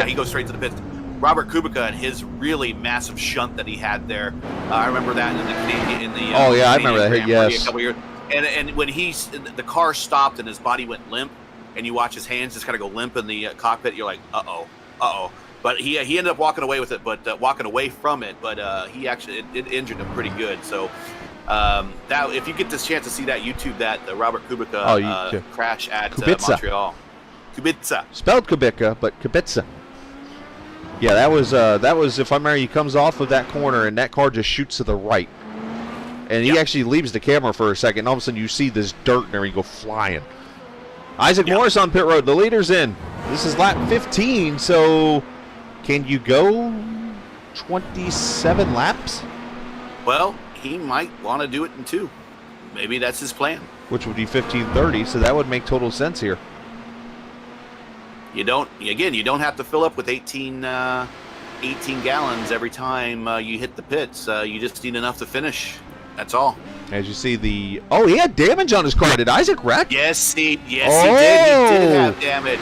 He goes straight to the pit. Robert Kubica and his really massive shunt that he had there. I remember that in the Canadian. I remember that. Yes. A couple years. And when the car stopped and his body went limp, and you watch his hands just kind of go limp in the cockpit, you're like, uh oh. But he ended up walking away with it, walking away from it. But he actually it injured him pretty good. So that if you get this chance to see that, YouTube that the Robert Kubica crash at Montreal. Kubica. Spelled Kubica, but Kubica. Yeah, that was if I remember, he comes off of that corner and that car just shoots to the right, and he actually leaves the camera for a second. And all of a sudden, you see this dirt and there, you go flying. Isaac Morris on pit road. The leader's in. This is lap 15, so can you go 27 laps? Well, he might want to do it in 2. Maybe that's his plan. Which would be 15:30, so that would make total sense here. You don't have to fill up with 18 gallons every time you hit the pits. You just need enough to finish. That's all. As you see he had damage on his car. Did Isaac wreck? Yes, he did. He did have damage.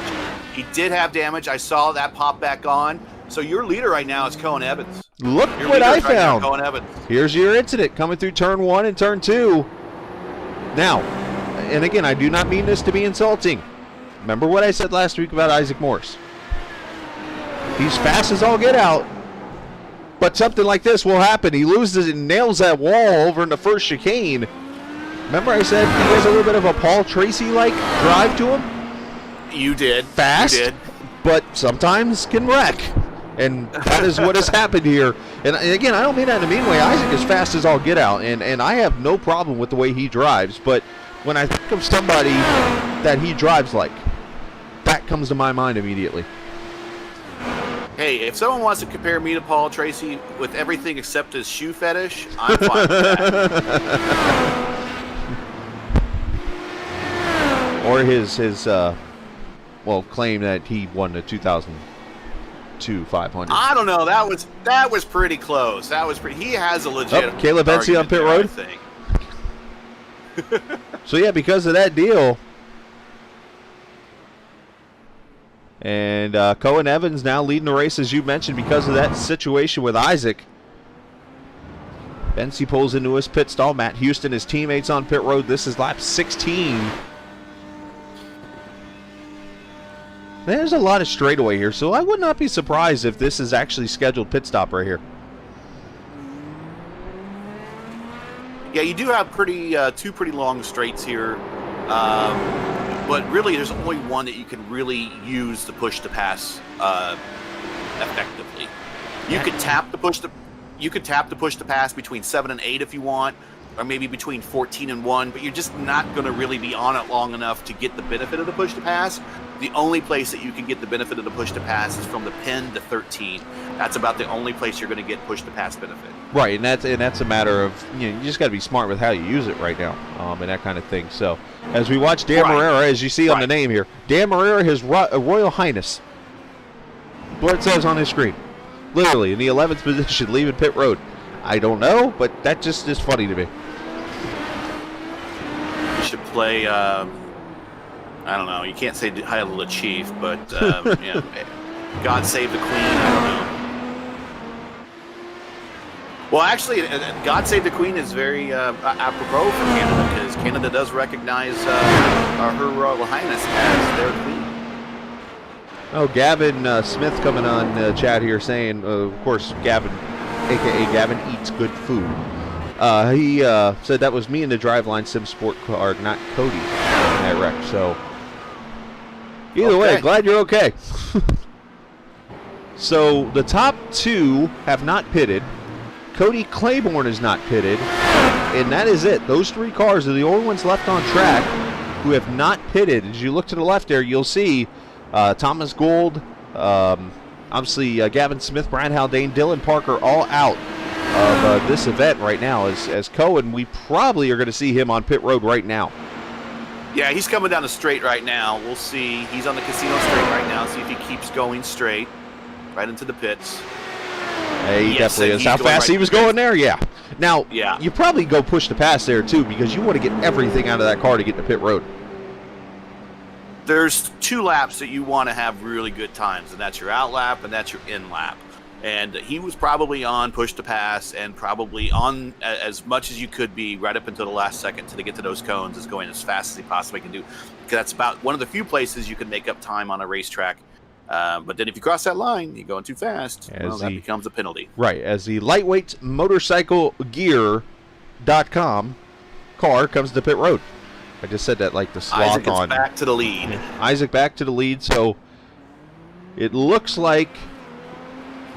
He did have damage. I saw that pop back on. So your leader right now is Cohen Evans. Look what I found. Cohen Evans. Here's your incident coming through turn 1 and turn 2. Now, and again, I do not mean this to be insulting. Remember what I said last week about Isaac Morris. He's fast as all get out, but something like this will happen. He loses and nails that wall over in the first chicane. Remember I said he has a little bit of a Paul Tracy-like drive to him? You did. Fast, you did. But sometimes can wreck. And that is what has happened here. And again, I don't mean that in a mean way. Isaac is fast as all get out, and I have no problem with the way he drives. But when I think of somebody that he drives like, that comes to my mind immediately. Hey, if someone wants to compare me to Paul Tracy with everything except his shoe fetish, I'm fine with that. Or his claim that he won the 2002 500. I don't know. That was pretty close. He has a legit. Caleb Bensie on pit road. So yeah, because of that deal. And Cohen Evans now leading the race, as you mentioned, because of that situation with Isaac. Bensie pulls into his pit stall. Matt Houston, his teammates on pit road. This is lap 16. There's a lot of straightaway here, so I would not be surprised if this is actually scheduled pit stop right here. Yeah, you do have two pretty long straights here. But really, there's only one that you can really use to push the pass effectively. You could tap to push the pass between 7 and 8 if you want, or maybe between 14 and 1, but you're just not going to really be on it long enough to get the benefit of the push to pass. The only place that you can get the benefit of the push to pass is from the 10 to 13. That's about the only place you're going to get push to pass benefit. Right, and that's a matter of, you just got to be smart with how you use it right now, and that kind of thing. So, as we watch Dan Marrera, as you see on the name here, Dan Marrera, His Royal Highness, what it says on his screen, literally in the 11th position, leaving pit road. I don't know, but that just is funny to me. You should play. I don't know. You can't say Hail the Chief, but God Save the Queen. I don't know. Well, actually, God Save the Queen is very apropos for Canada, because Canada does recognize Her Royal Highness as their queen. Oh, Gavin Smith coming on chat here saying, of course, Gavin, a.k.a. Gavin, eats good food. He said that was me in the Driveline Sim Sport car, not Cody, in that wreck. So, either way, glad you're okay. So, the top two have not pitted. Cody Claiborne is not pitted. And that is it. Those three cars are the only ones left on track who have not pitted. As you look to the left there, you'll see Thomas Gould, obviously Gavin Smith, Brian Haldane, Dylan Parker all out of this event right now. As Cohen, we probably are going to see him on pit road right now. Yeah, he's coming down the straight right now. We'll see. He's on the casino straight right now. See if he keeps going straight right into the pits. He definitely is. How fast he was going there? Yeah. Now, you probably go push the pass there, too, because you want to get everything out of that car to get to pit road. There's 2 laps that you want to have really good times, and that's your out lap and that's your in lap. And he was probably on push to pass and probably on as much as you could be right up until the last second to get to those cones, is going as fast as he possibly can do. Because that's about one of the few places you can make up time on a racetrack. But then if you cross that line, you're going too fast. Well, that becomes a penalty. Right. As the lightweight motorcycle gear.com car comes to pit road. I just said that like the sloth Isaac on. Isaac back to the lead. Isaac back to the lead. So it looks like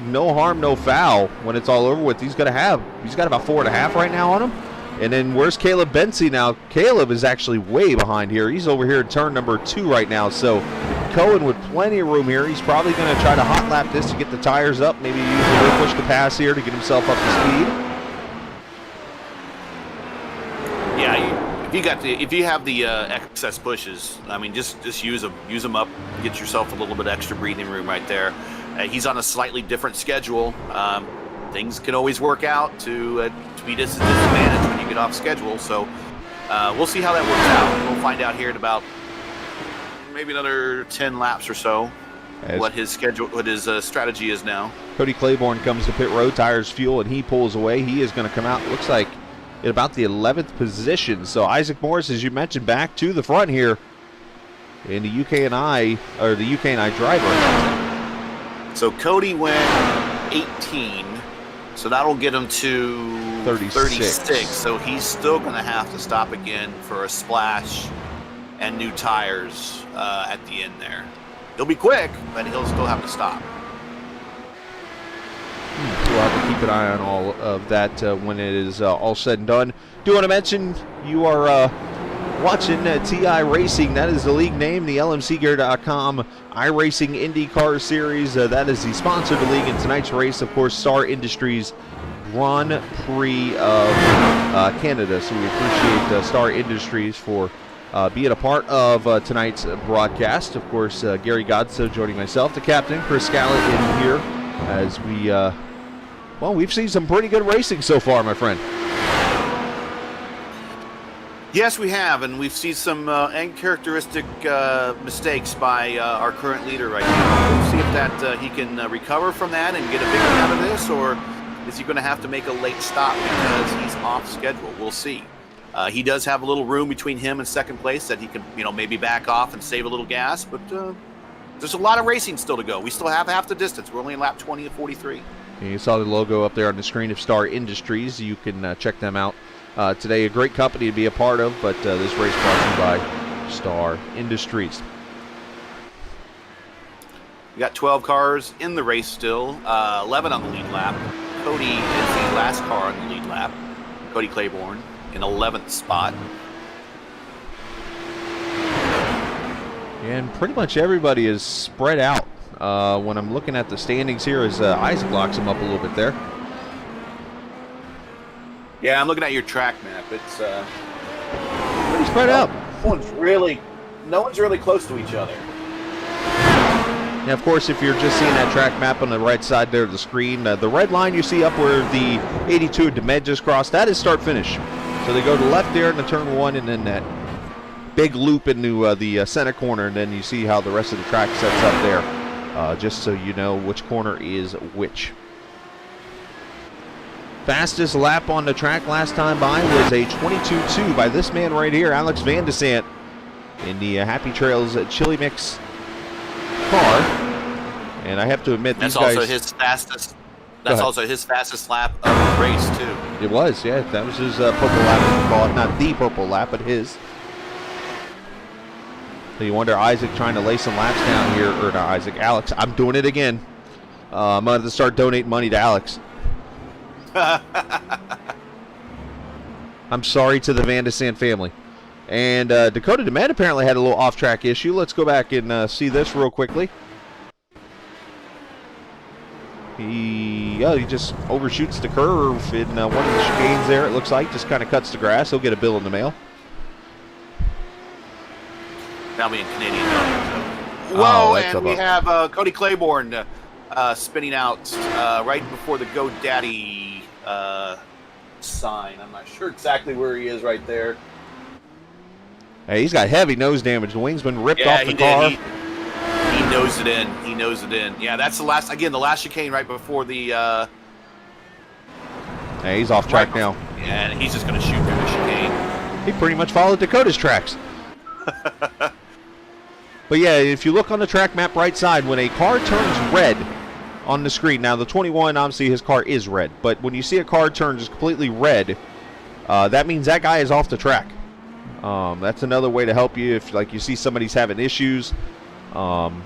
no harm, no foul when it's all over with. He's got about 4.5 right now on him. And then where's Caleb Bensey now? Caleb is actually way behind here. He's over here in turn number 2 right now. So Cohen with plenty of room here. He's probably going to try to hot lap this to get the tires up. Maybe use a little push to pass here to get himself up to speed. Yeah, if you have the excess pushes, I mean, just use them up. Get yourself a little bit extra breathing room right there. He's on a slightly different schedule. Things can always work out to be disadvantage when you get off schedule. So we'll see how that works out. We'll find out here in about maybe another 10 laps or so what his strategy is now. Cody Claiborne comes to pit road, tires, fuel, and he pulls away. He is going to come out, looks like, at about the 11th position. So Isaac Morris, as you mentioned, back to the front here in the UK&I driver. So Cody went 18. So that'll get him to 36. So he's still going to have to stop again for a splash and new tires at the end there. He'll be quick, but he'll still have to stop. We'll have to keep an eye on all of that when it is all said and done. Do want to mention you are watching TI Racing. That is the league name, the LMCgear.com iRacing Indy Car Series. That is the sponsor of the league in tonight's race. Of course, Star Industries Grand Prix of Canada. So we appreciate Star Industries for being a part of tonight's broadcast. Of course, Gary Godso joining myself, the captain, Chris Scallett in here as we, we've seen some pretty good racing so far, my friend. Yes, we have, and we've seen some uncharacteristic mistakes by our current leader right now. We'll see if that he can recover from that and get a big one out of this, or is he going to have to make a late stop because he's off schedule? We'll see. He does have a little room between him and second place that he can, maybe back off and save a little gas, but there's a lot of racing still to go. We still have half the distance. We're only in lap 20 of 43. You saw the logo up there on the screen of Star Industries. You can check them out today. A great company to be a part of, but this race brought to you by Star Industries. We got 12 cars in the race still, 11 on the lead lap. Cody is the last car on the lead lap. Cody Claiborne in 11th spot. And pretty much everybody is spread out. When I'm looking at the standings here, as Isaac locks him up a little bit there. Yeah, I'm looking at your track map. It's pretty spread out. No one's really close to each other. Now, of course, if you're just seeing that track map on the right side there of the screen, the red line you see up where the 82 DeMed just crossed, that is start-finish. So they go to the left there into turn 1, and then that big loop into the center corner, and then you see how the rest of the track sets up there, just so you know which corner is which. Fastest lap on the track last time by was a 22.2 by this man right here, Alex Van de Sant, in the Happy Trails Chili Mix car. And I have to admit, that's these guys... also his fastest. That's also his fastest lap of the race too. It was, yeah. That was his purple lap, as we call it. Not the purple lap, but his. So you wonder, Isaac trying to lay some laps down here, or not Isaac, Alex. I'm doing it again. I'm going to start donating money to Alex. I'm sorry to the Van de Sant family. And Dakota DeMed apparently had a little off-track issue. Let's go back and see this real quickly. He just overshoots the curve in one of the chicanes there, it looks like. Just kind of cuts the grass. He'll get a bill in the mail. That'll be in Canadian dollars. Whoa, and we have Cody Claiborne spinning out right before the GoDaddy sign. I'm not sure exactly where he is right there. Hey, he's got heavy nose damage. The wing's been ripped off the car. He knows it in. He knows it in. Yeah, that's the last chicane right before the... Hey, he's off track now. Yeah, and he's just going to shoot through the chicane. He pretty much followed Dakota's tracks. But yeah, if you look on the track map right side, when a car turns red on the screen, now the 21, obviously his car is red, but when you see a car turn just completely red, that means that guy is off the track. That's another way to help you if, like, you see somebody's having issues. Trying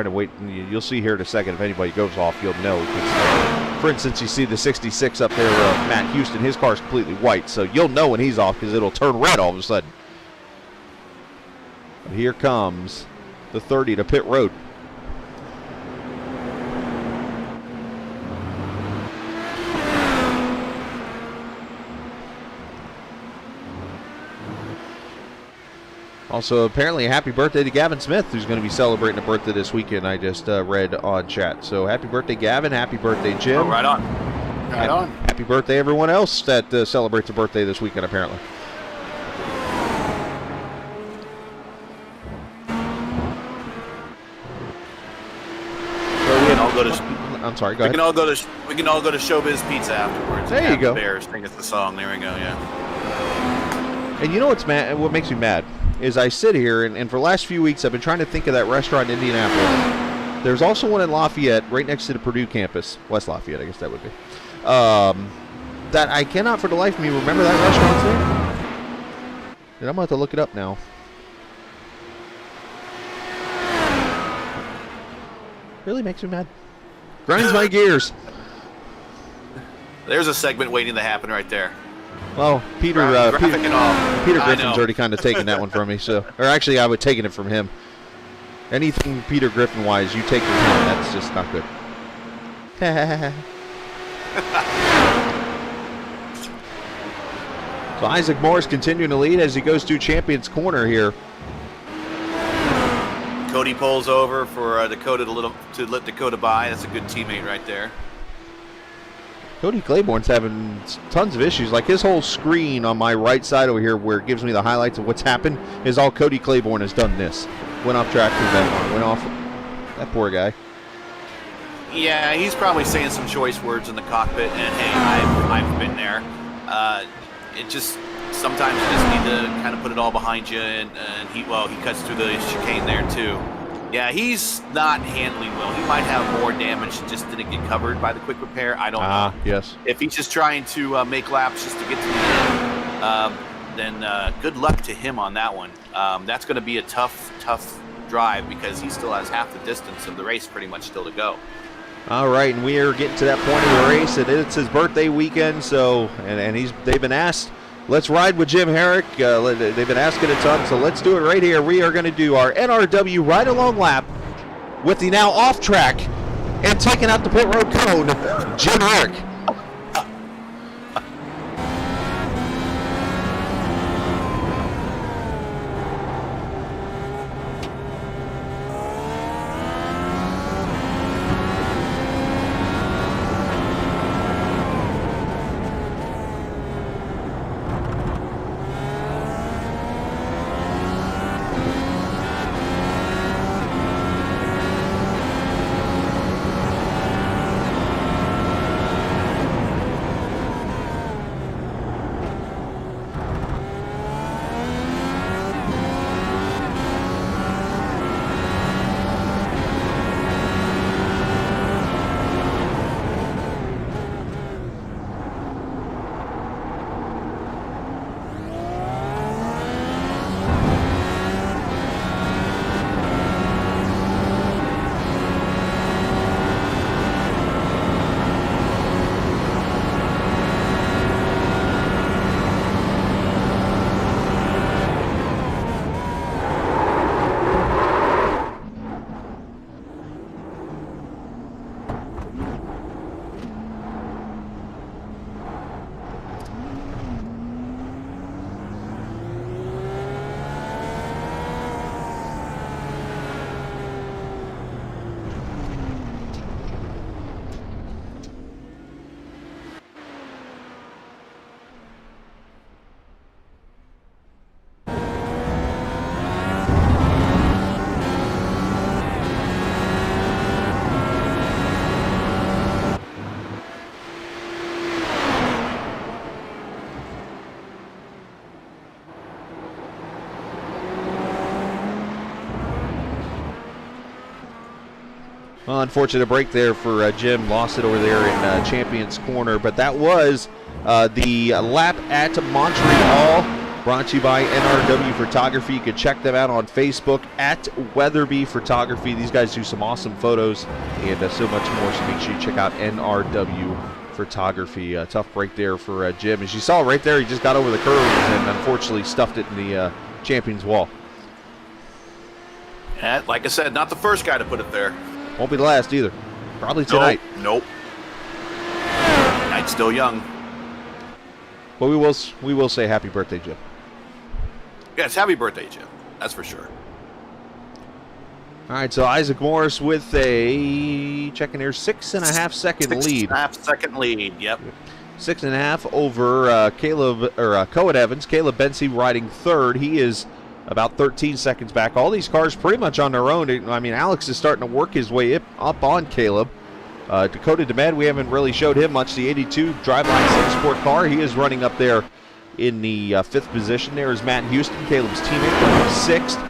to wait. You'll see here in a second if anybody goes off, you'll know. Because, for instance, you see the 66 up there, Matt Houston. His car's completely white, so you'll know when he's off because it'll turn red all of a sudden. But here comes the 30 to pit road. Also, apparently, a happy birthday to Gavin Smith, who's going to be celebrating a birthday this weekend. I just read on chat. So, happy birthday, Gavin. Happy birthday, Jim. Oh, right on. Right on. Happy birthday, everyone else that celebrates a birthday this weekend, apparently. I'm sorry, go ahead. We can all go to Showbiz Pizza afterwards. There you go. Bears sing us the song. There we go, yeah. And you know what makes me mad? Is I sit here, and for the last few weeks, I've been trying to think of that restaurant in Indianapolis. There's also one in Lafayette, right next to the Purdue campus. West Lafayette, I guess that would be. That I cannot for the life of me remember that restaurant's name. And I'm going to have to look it up now. Really makes me mad. Grinds my gears. There's a segment waiting to happen right there. Well, Peter Griffin's already kind of taken that one from me. So, or actually, I would taken it from him. Anything Peter Griffin wise, you take from him. That's just not good. So Isaac Morris continuing to lead as he goes through Champions Corner here. Cody pulls over for Dakota to let Dakota by. That's a good teammate right there. Cody Claiborne's having tons of issues. Like his whole screen on my right side over here where it gives me the highlights of what's happened is all Cody Claiborne has done this. Went off track through that one. Went off. That poor guy. Yeah, he's probably saying some choice words in the cockpit, and hey, I've been there. It just, sometimes you just need to kind of put it all behind you, and he cuts through the chicane there too. Yeah, he's not handling well. He might have more damage, just didn't get covered by the quick repair. I don't know. Yes. If he's just trying to make laps just to get to the end, then good luck to him on that one. That's going to be a tough drive because he still has half the distance of the race pretty much still to go. All right, and we are getting to that point of the race, and it's his birthday weekend. So, and they've been asked, let's ride with Jim Herrick. They've been asking a ton, so let's do it right here. We are going to do our NRW ride along lap with the now off track and taking out the pit road cone, Jim Herrick. Well, unfortunate break there for Jim. Lost it over there in Champions Corner. But that was the lap at Montreal, brought to you by NRW Photography. You can check them out on Facebook at Weatherby Photography. These guys do some awesome photos and so much more. So make sure you check out NRW Photography. Tough break there for Jim. As you saw right there, he just got over the curve and unfortunately stuffed it in the Champions wall. And like I said, not the first guy to put it there. Won't be the last either. Probably tonight. Nope. Night's still young. But we will say happy birthday, Jim. Yes, happy birthday, Jim. That's for sure. All right, so Isaac Morris with a, checking here, 6.5 second lead. 6.5 second lead, yep. 6.5 over Cohen Evans. Caleb Bensey riding third. He is about 13 seconds back. All these cars pretty much on their own. I mean, Alex is starting to work his way up on Caleb. Dakota DeMed, we haven't really showed him much. The 82 Driveline 6 Sport car, he is running up there in the 5th position. There is Matt Houston, Caleb's teammate, running 6th.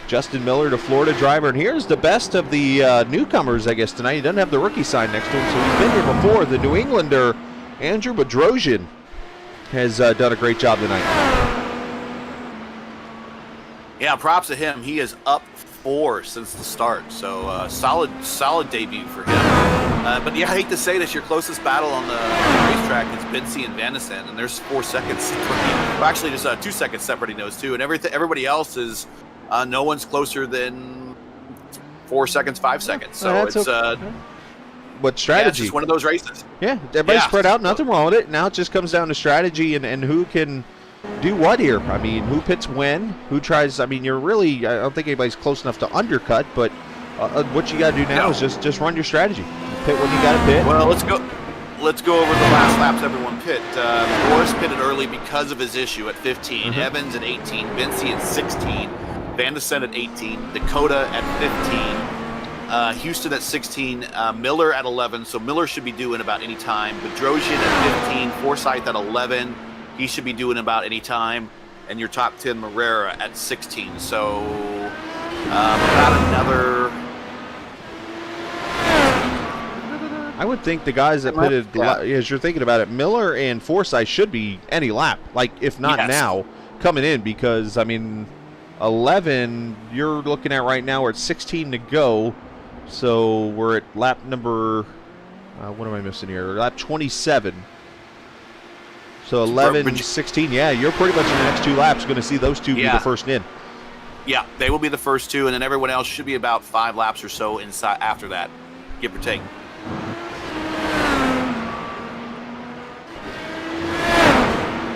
Justin Miller, the Florida driver. And here's the best of the newcomers, I guess, tonight. He doesn't have the rookie sign next to him, so he's been here before. The New Englander, Andrew Bedrosian, has done a great job tonight. Yeah, props to him. He is up 4 since the start, so solid debut for him. But yeah, I hate to say this, your closest battle on the racetrack is Bensey and Van de Sande, and there's 4 seconds separating. Well, actually, just 2 seconds separating those two, and everybody else is no one's closer than 4 seconds, 5 seconds. So it's what strategy? Yeah, it's just one of those races. Yeah, everybody's spread out. Nothing wrong with it. Now it just comes down to strategy and who can do what here. I mean, who pits when, who tries. I mean, I don't think anybody's close enough to undercut, but what you got to do now is just run your strategy. Pit when you got to pit. Well, let's go over the last laps everyone pit. Morris pitted early because of his issue at 15, Evans at 18, Bensey at 16, Van de Sande at 18, Dakota at 15, Houston at 16, Miller at 11, so Miller should be due in about any time. Bedrosian at 15, Forsyth at 11, he should be due in about any time, and your top 10 Marrera at 16. So about another. I would think the guys that pitted, as you're thinking about it, Miller and Forsyth should be any lap, like if not now, coming in, because I mean, 11 you're looking at right now, we're at 16 to go. So we're at lap number, what am I missing here? Lap 27. So 11, 16. Yeah, you're pretty much in the next 2 laps going to see those two be the first in. Yeah, they will be the first 2, and then everyone else should be about 5 laps or so inside after that, give or take.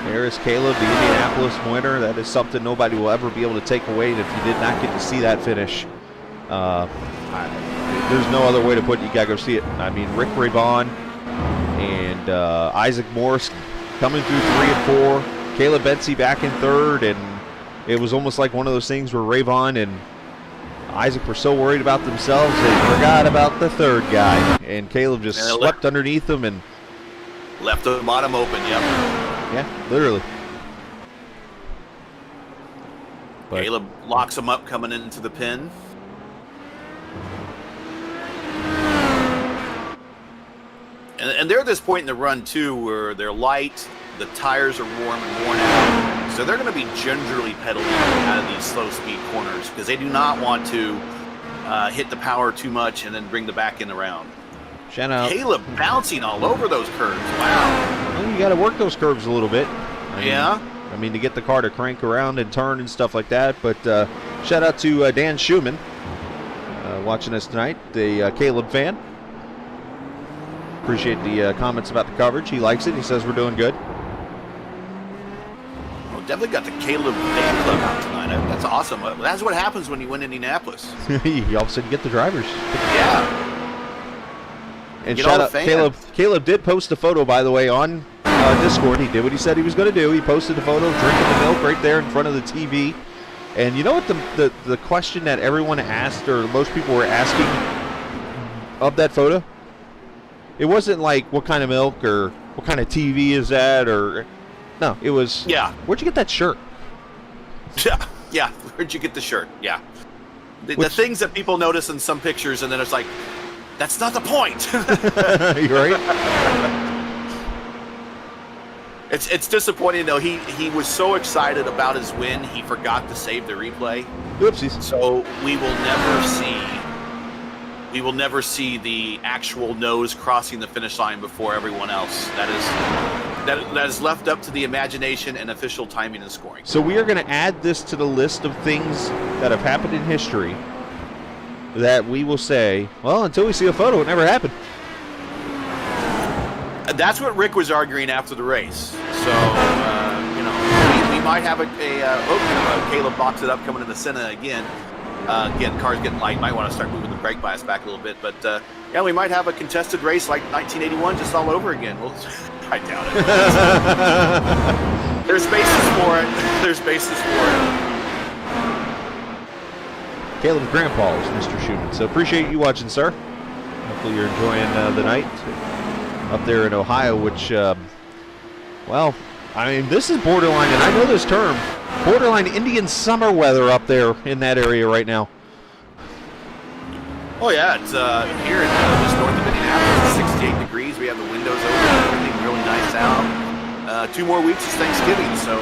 There is Caleb, the Indianapolis winner. That is something nobody will ever be able to take away. And if you did not get to see that finish, there's no other way to put it. You got to go see it. I mean, Rick Ravon and Isaac Morris coming through 3 and 4. Caleb Betsy back in 3rd. And it was almost like one of those things where Ravon and Isaac were so worried about themselves they forgot about the 3rd guy. And Caleb just swept underneath them and left the bottom open, yep. Yeah, literally. But Caleb locks him up coming into the pin. And they're at this point in the run, too, where they're light, the tires are warm and worn out. So they're going to be gingerly pedaling out of these slow-speed corners because they do not want to hit the power too much and then bring the back end around. Shout out. Caleb bouncing all over those curves. Wow. Well, you got to work those curves a little bit. I mean, to get the car to crank around and turn and stuff like that. But shout out to Dan Schumann watching us tonight, the Caleb fan. Appreciate the comments about the coverage. He likes it. He says we're doing good. Well, definitely got the Caleb fan club out tonight. That's awesome. That's what happens when you win Indianapolis. You all of a sudden get the drivers. Yeah. And shout out Caleb. Caleb did post a photo, by the way, on Discord. He did what he said he was going to do. He posted a photo of drinking the milk right there in front of the TV. And you know what the question that everyone asked, or most people were asking of that photo? It wasn't like, what kind of milk or what kind of TV is that? Or no, it was, where'd you get that shirt? Yeah, where'd you get the shirt? Yeah. The things that people notice in some pictures, and then it's like, that's not the point. You're right. It's disappointing though. He was so excited about his win, he forgot to save the replay. Oopsies. So we will never see the actual nose crossing the finish line before everyone else. That is left up to the imagination and official timing and scoring. So we are going to add this to the list of things that have happened in history that we will say, well, until we see a photo, it never happened. That's what Rick was arguing after the race. So, we might have Caleb box it up coming into Senna again. Again, car's getting light. Might want to start moving the brake bias back a little bit. But, we might have a contested race like 1981 just all over again. Well, I doubt it. There's basis for it. There's basis for it. Caleb's grandpa is Mr. Schumann. So appreciate you watching, sir. Hopefully you're enjoying the night up there in Ohio, which, this is borderline, and I know this term, borderline Indian summer weather up there in that area right now. Oh, yeah. It's here in just north of Indianapolis, it's 68 degrees. We have the windows open, everything really nice out. 2 more weeks is Thanksgiving, so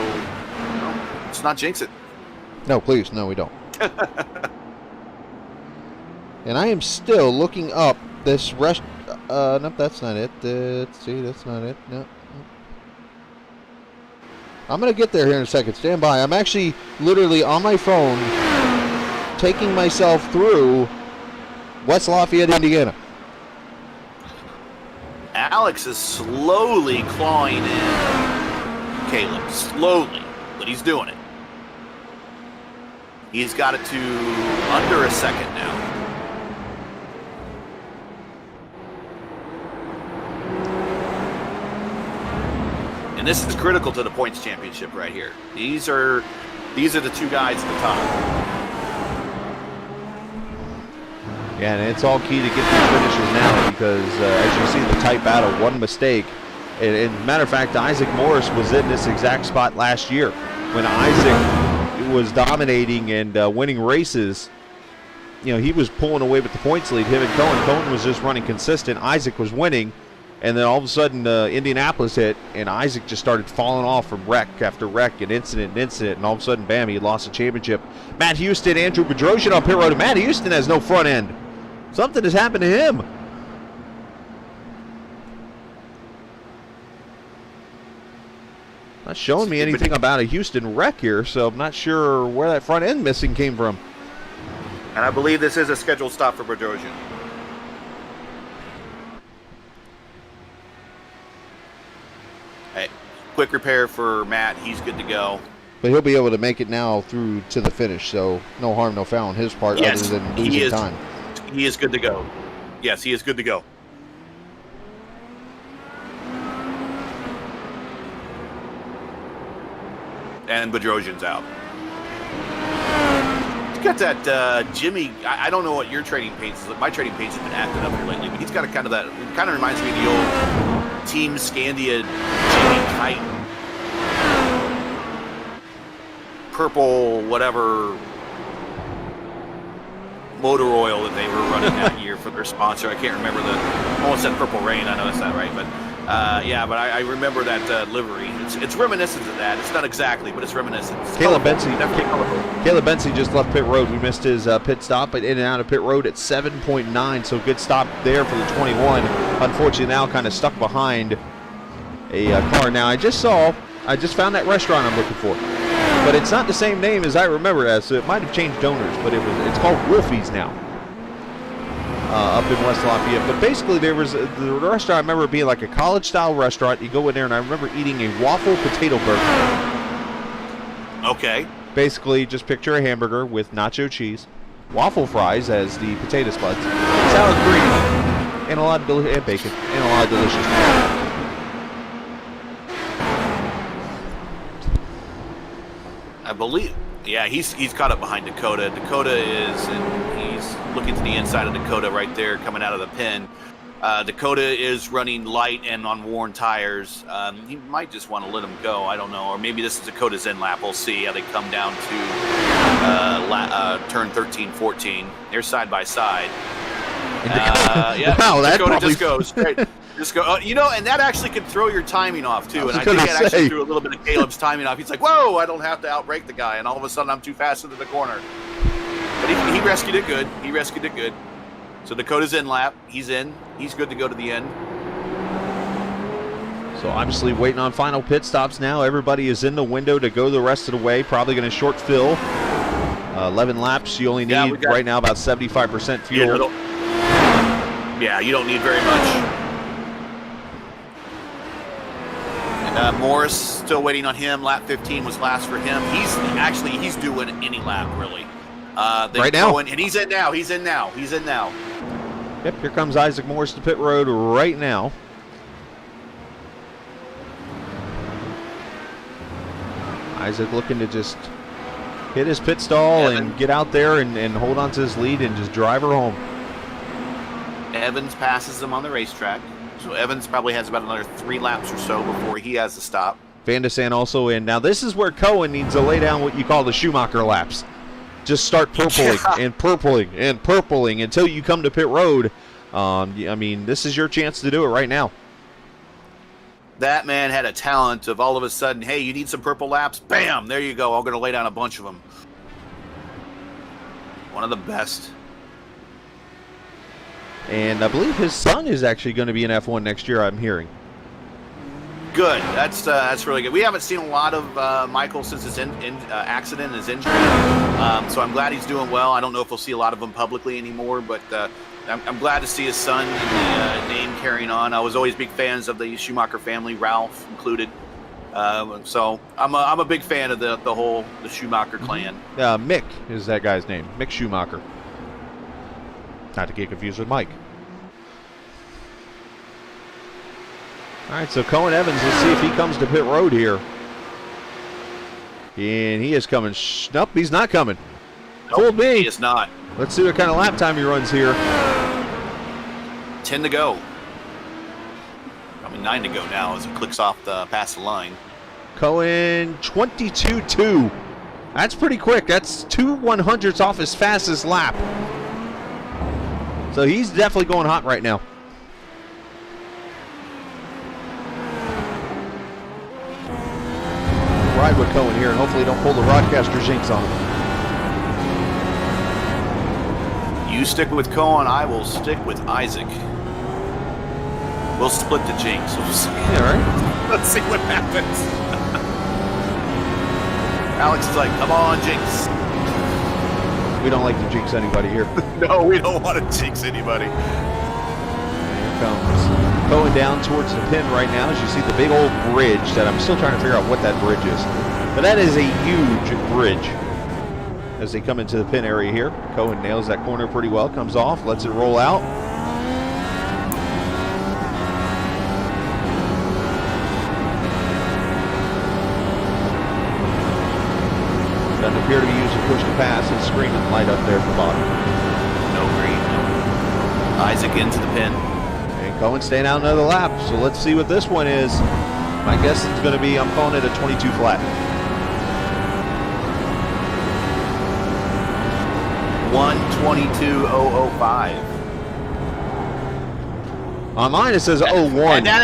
let's not jinx it. No, please. No, we don't. And I am still looking up this rest. Nope, that's not it. Let's see, that's not it. No. I'm going to get there here in a second. Stand by. I'm actually literally on my phone taking myself through West Lafayette, Indiana. Alex is slowly clawing in Caleb. Slowly, but he's doing it. He's got it to under a second now. And this is critical to the points championship right here. These are the 2 guys at the top. Yeah, and it's all key to get these finishes now because, as you see, the tight battle, one mistake. And matter of fact, Isaac Morris was in this exact spot last year when Isaac was dominating and winning races. He was pulling away with the points lead. Him and Cohen. Cohen was just running consistent. Isaac was winning. And then all of a sudden, Indianapolis hit, and Isaac just started falling off from wreck after wreck and incident, and all of a sudden, bam, he lost the championship. Matt Houston, Andrew Bedrosian on pit road, and Matt Houston has no front end. Something has happened to him. Not showing me anything about a Houston wreck here, so I'm not sure where that front end missing came from. And I believe this is a scheduled stop for Bedrosian. Hey, quick repair for Matt. He's good to go. But he'll be able to make it now through to the finish, so no harm, no foul on his part, Yes, other than losing time. He is good to go. Yes, he is good to go. And Bedrosian's out. He's got that Jimmy. I don't know what your trading paints is. My trading paints have been acting up here lately, but he's got a kind of that. It kind of reminds me of the old Team Scandia Jimmy Kite. Purple, whatever motor oil that they were running that year for their sponsor. I can't remember I almost said Purple Rain. I know that's not right, but yeah. But I remember that livery. It's reminiscent of that. It's not exactly, but it's reminiscent. It's Caleb colorful. Bensey, Definitely colorful. Caleb Bensey just left pit road. We missed his pit stop, but in and out of pit road at 7.9, so good stop there for the 21. Unfortunately, now kind of stuck behind a car. Now I just found that restaurant I'm looking for, but it's not the same name as I remember it as, so it might have changed owners, but it's called Wolfie's now. Up in West Lafayette. But basically the restaurant, I remember being like a college-style restaurant. You go in there, and I remember eating a waffle potato burger. Okay. Basically, just picture a hamburger with nacho cheese, waffle fries as the potato spuds, sour cream, and a lot of and bacon, and a lot of delicious food. I believe, yeah, he's caught up behind Dakota. Dakota he's looking to the inside of Dakota right there, coming out of the pin. Dakota is running light and on worn tires. He might just want to let him go. I don't know, or maybe this is Dakota's end lap. We'll see how they come down to turn 13, 14. They're side by side. Yeah, wow, that Dakota probably just goes straight. Just go, and that actually could throw your timing off too. And I think that actually threw a little bit of Caleb's timing off. He's like, "Whoa, I don't have to outbrake the guy," and all of a sudden I'm too fast into the corner. But he rescued it good. He rescued it good. So Dakota's in lap. He's in. He's good to go to the end. So obviously waiting on final pit stops now. Everybody is in the window to go the rest of the way. Probably going to short fill. 11 laps. You only need right now about 75% fuel. Yeah, you don't need very much. Morris still waiting on him. Lap 15 was last for him. He's doing any lap really. Right now, and he's in now. He's in now. Yep, here comes Isaac Morris to pit road right now. Isaac looking to just hit his pit stall and get out there and hold on to his lead and just drive her home. Evans passes him on the racetrack. So Evans probably has about another 3 laps or so before he has to stop. Van de Sande also in. Now this is where Cohen needs to lay down what you call the Schumacher laps. Just start purpling and purpling and purpling until you come to pit road. I mean, this is your chance to do it right now. That man had a talent of all of a sudden, hey, you need some purple laps? Bam! There you go. I'm going to lay down a bunch of them. One of the best. And I believe his son is actually going to be in F1 next year, I'm hearing. Good. That's really good. We haven't seen a lot of Michael since his accident and his injury. So I'm glad he's doing well. I don't know if we'll see a lot of him publicly anymore, but I'm glad to see his son and the name carrying on. I was always big fans of the Schumacher family, Ralph included. So I'm a big fan of the Schumacher clan. Mick is that guy's name, Mick Schumacher. Not to get confused with Mike. All right, so Cohen Evans, let's see if he comes to pit road here. And he is coming. Nope, he's not coming. Nope, fooled me. He is not. Let's see what kind of lap time he runs here. 10 to go. I mean, 9 to go now as it clicks off past the line. Cohen, 22.2. That's pretty quick. That's 2 100ths off his fastest lap. So he's definitely going hot right now. Ride with Cohen here, and hopefully don't pull the broadcaster jinx on him. You stick with Cohen, I will stick with Isaac. We'll split the jinx. We'll see. Yeah, right. Let's see what happens. Alex is like, come on, jinx. We don't like to jinx anybody here. No, we don't want to jinx anybody. Here comes Cohen down towards the pin right now. As you see the big old bridge that I'm still trying to figure out what that bridge is. But that is a huge bridge. As they come into the pin area here, Cohen nails that corner pretty well, comes off, lets it roll out. Doesn't appear to be using push to pass and screen and light up there at the bottom. No green. Isaac into the pin. And Cohen staying out another lap, so let's see what this one is. My guess is going to be, I'm calling it a 22 flat. 1:22.005. On mine it says 01. And that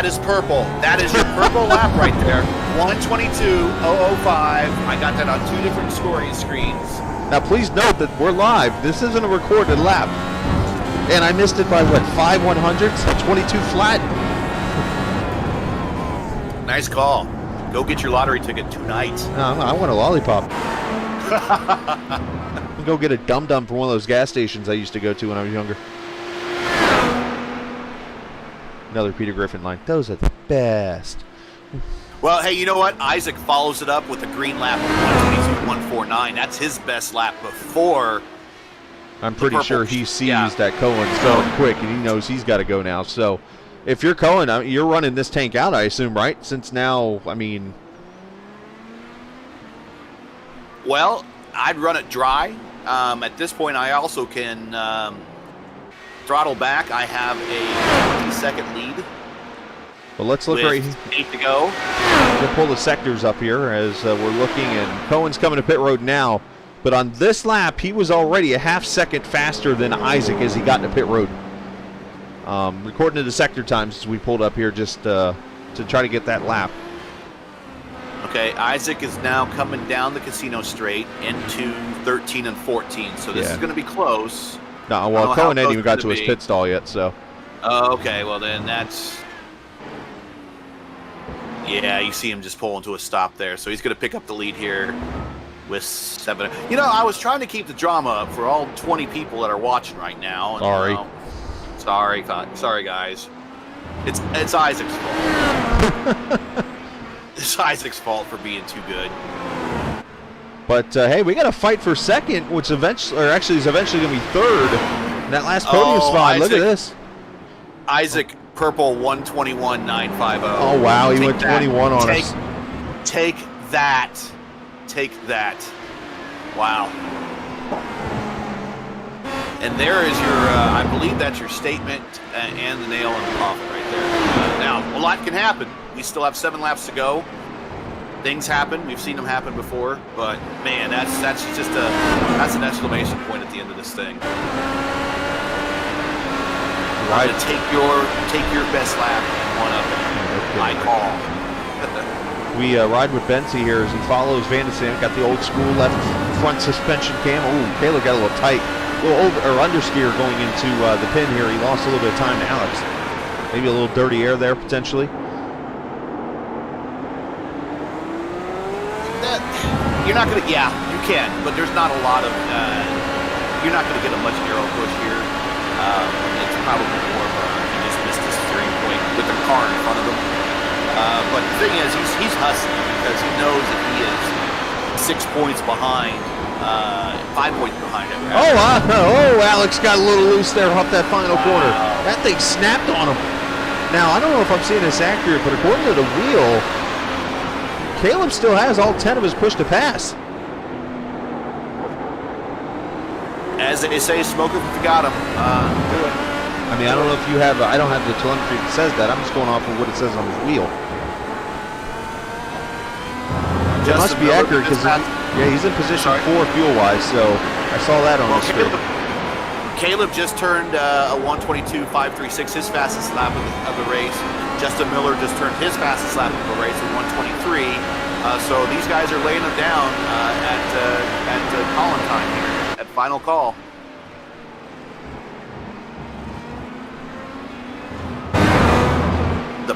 is purple. That is your purple lap right there. 1:22.005. I got that on 2 different scoring screens. Now please note that we're live. This isn't a recorded lap. And I missed it by what, 5/100ths? 22 flat. Nice call. Go get your lottery ticket tonight. No, I want a lollipop. Go get a dum-dum for one of those gas stations I used to go to when I was younger. Another Peter Griffin line. Those are the best. Well, hey, you know what? Isaac follows it up with a green lap of 1:22.149. That's his best lap before. I'm pretty sure he sees that Cohen's going quick and he knows he's got to go now. So if you're Cohen, you're running this tank out, I assume, right? Since now, I mean... Well, I'd run it dry. At this point, I also can throttle back. I have a 20-second lead. Well, let's look right here. 8 to go. We'll pull the sectors up here as we're looking, and Cohen's coming to pit road now. But on this lap, he was already a half second faster than Isaac as he got into pit road. According to the sector times as we pulled up here just to try to get that lap. Okay, Isaac is now coming down the casino straight into 13 and 14, so this is going to be close. No, well, Cohen ain't even got to his pit stall yet, so. Okay, well then that's... Yeah, you see him just pulling to a stop there, so he's going to pick up the lead here with 7. You know, I was trying to keep the drama up for all 20 people that are watching right now. Sorry. Sorry, guys. It's Isaac's fault. It's Isaac's fault for being too good. But hey, we got to fight for second, which eventually, or actually, is eventually going to be third. In that last podium spot. Isaac, look at this. Isaac, purple 1:21.950. Oh wow, he went 21 on us. Take that. Take that. Wow. And there is your, I believe that's your statement and the nail in the coffin right there. Now, a lot can happen. We still have 7 laps to go. Things happen. We've seen them happen before. But, man, that's just that's an exclamation point at the end of this thing. Right. Take your best lap and one up it. I call. We ride with Benzie here as he follows Van de Sande. Got the old school left front suspension cam. Ooh, Caleb got a little tight. A little understeer going into the pin here. He lost a little bit of time to Alex. Maybe a little dirty air there potentially. You're not going to, yeah, you can, but there's not a lot of, you're not going to get a much aero push here. It's probably more of he just missed his steering point with the car in front of him. But the thing is, he's hustling because he knows that he is 6 points behind, 5 points behind him. Alex got a little loose there off that final corner. That thing snapped on him. Now, I don't know if I'm seeing this accurate, but according to the wheel, Caleb still has all 10 of his push to pass. As they say, smoke him if you got him. Do it. I mean, I don't know if you have, I don't have the telemetry that says that. I'm just going off of what it says on his wheel. It must be accurate because, he's in position 4 fuel-wise, so I saw that on the screen. Caleb just turned a 1:22.536, his fastest lap of the race. Justin Miller just turned his fastest lap of the race at 1:23. So these guys are laying them down at calling time here, at final call.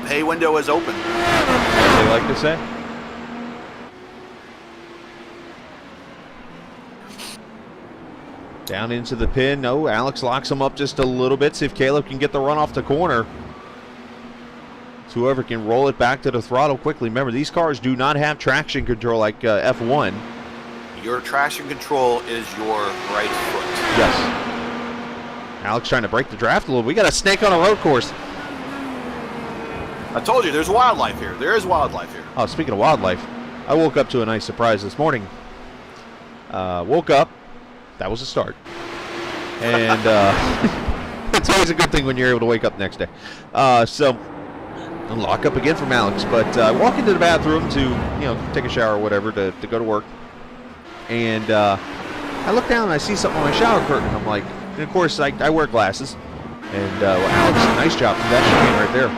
pay window is open. As they like to say. Down into the pin. No, Alex locks him up just a little bit. See if Caleb can get the run off the corner. It's whoever can roll it back to the throttle quickly. Remember, these cars do not have traction control like F1. Your traction control is your right foot. Yes. Alex trying to break the draft a little. We got a snake on a road course. I told you, there's wildlife here. There is wildlife here. Oh, speaking of wildlife, I woke up to a nice surprise this morning. Woke up. That was a start. And it's always a good thing when you're able to wake up the next day. So, lock up again from Alex. But I walk into the bathroom to, take a shower or whatever to go to work. And I look down and I see something on my shower curtain. I'm like, and of course, I wear glasses. And Alex, nice job. That should be right there.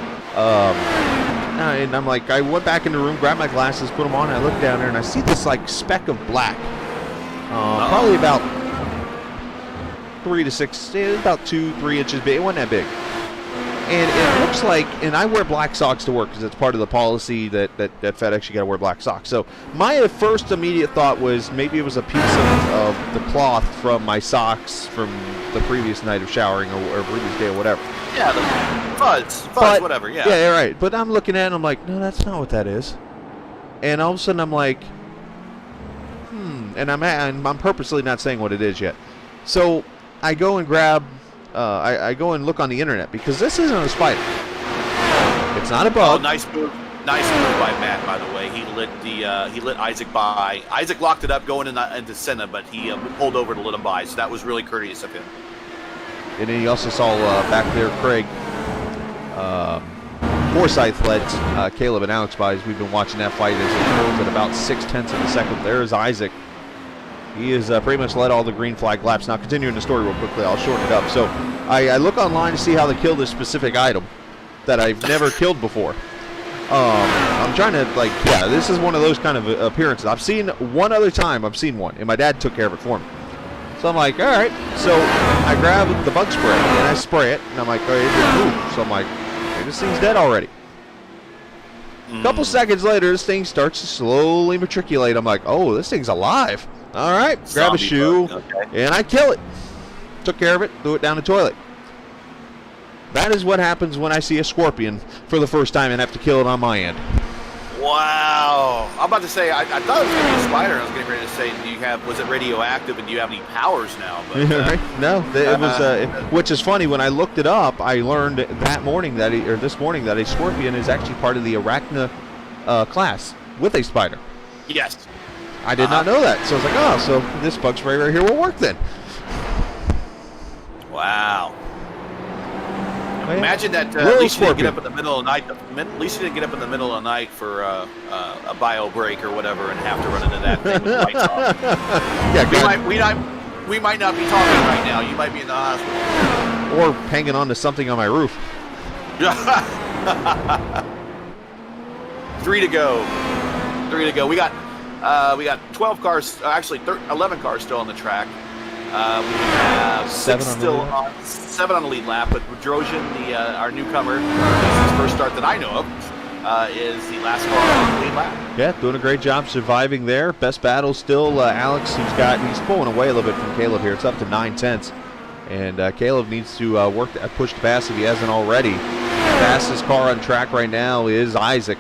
And I'm like, I went back in the room, grabbed my glasses, put them on, and I look down there and I see this like speck of black. Probably about 3 to 6, about 2-3 inches big. It wasn't that big. And it looks like, and I wear black socks to work because it's part of the policy that FedEx, you got to wear black socks. So my first immediate thought was maybe it was a piece of the cloth from my socks from the previous night of showering or previous day or whatever. Yeah, the fuzz, whatever, yeah. Yeah, right. But I'm looking at it and I'm like, no, that's not what that is. And all of a sudden I'm like, and I'm purposely not saying what it is yet. So I go and grab, I go and look on the internet because this isn't a spider. It's not a bug. Oh, nice move by Matt. By the way, he lit Isaac by. Isaac locked it up going into Senna, but he pulled over to let him by. So that was really courteous of him. And then you also saw back there Craig Forsyth led Caleb and Alex by as we've been watching that fight as it goes at about 0.6 of a second. There's Isaac. He has pretty much led all the green flag laps. Now, continuing the story real quickly, I'll shorten it up. So, I look online to see how they kill this specific item that I've never killed before. I'm trying to, this is one of those kind of appearances. I've seen one other time, and my dad took care of it for me. So I'm like, all right. So I grab the bug spray, and I spray it, and I'm like, oh, it didn't move. So I'm like, hey, this thing's dead already. A couple seconds later, this thing starts to slowly matriculate. I'm like, oh, this thing's alive. All right, grab a shoe, and I kill it. Took care of it, threw it down the toilet. That is what happens when I see a scorpion for the first time and have to kill it on my end. Wow. I'm about to say, I thought it was going to be a spider. I was getting ready to say, was it radioactive, and do you have any powers now? But, no, it was, which is funny. When I looked it up, I learned this morning that a scorpion is actually part of the arachna class with a spider. Yes. I did not know that. So I was like, oh, so this bug spray right here will work then. Wow. Well, imagine that at least you didn't get up in the middle of the night. At least you didn't get up in the middle of the night for a bio break or whatever and have to run into that thing with the lights off. Yeah, we might not be talking right now. You might be in the hospital. Or hanging on to something on my roof. 3 to go. 3 to go. We got 12 cars, actually 11 cars still on the track. We have 7 on the lead lap, but Drosian, our newcomer, his first start that I know of, is the last car on the lead lap. Yeah, doing a great job surviving there. Best battle still, Alex, he's pulling away a little bit from Caleb here. It's up to 9/10. And Caleb needs to push the pass if he hasn't already. The fastest car on track right now is Isaac.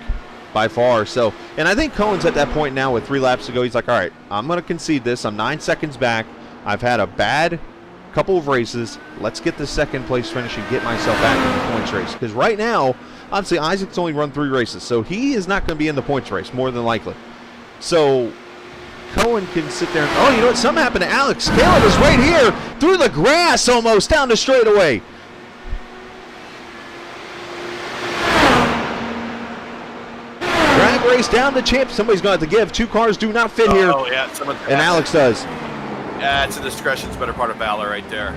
By far. So, and I think Cohen's at that point now with 3 laps to go. He's like, all right, I'm going to concede this. I'm 9 seconds back. I've had a bad couple of races. Let's get the second place finish and get myself back in the points race. Because right now, obviously, Isaac's only run 3 races. So he is not going to be in the points race, more than likely. So Cohen can sit there and, oh, you know what? Something happened to Alex. Caleb is right here through the grass almost down the straightaway. Drag race down the champ. Somebody's going to have to give. 2 cars do not fit here. Oh, yeah. And Alex does. Yeah, it's a discretion's better part of valor right there.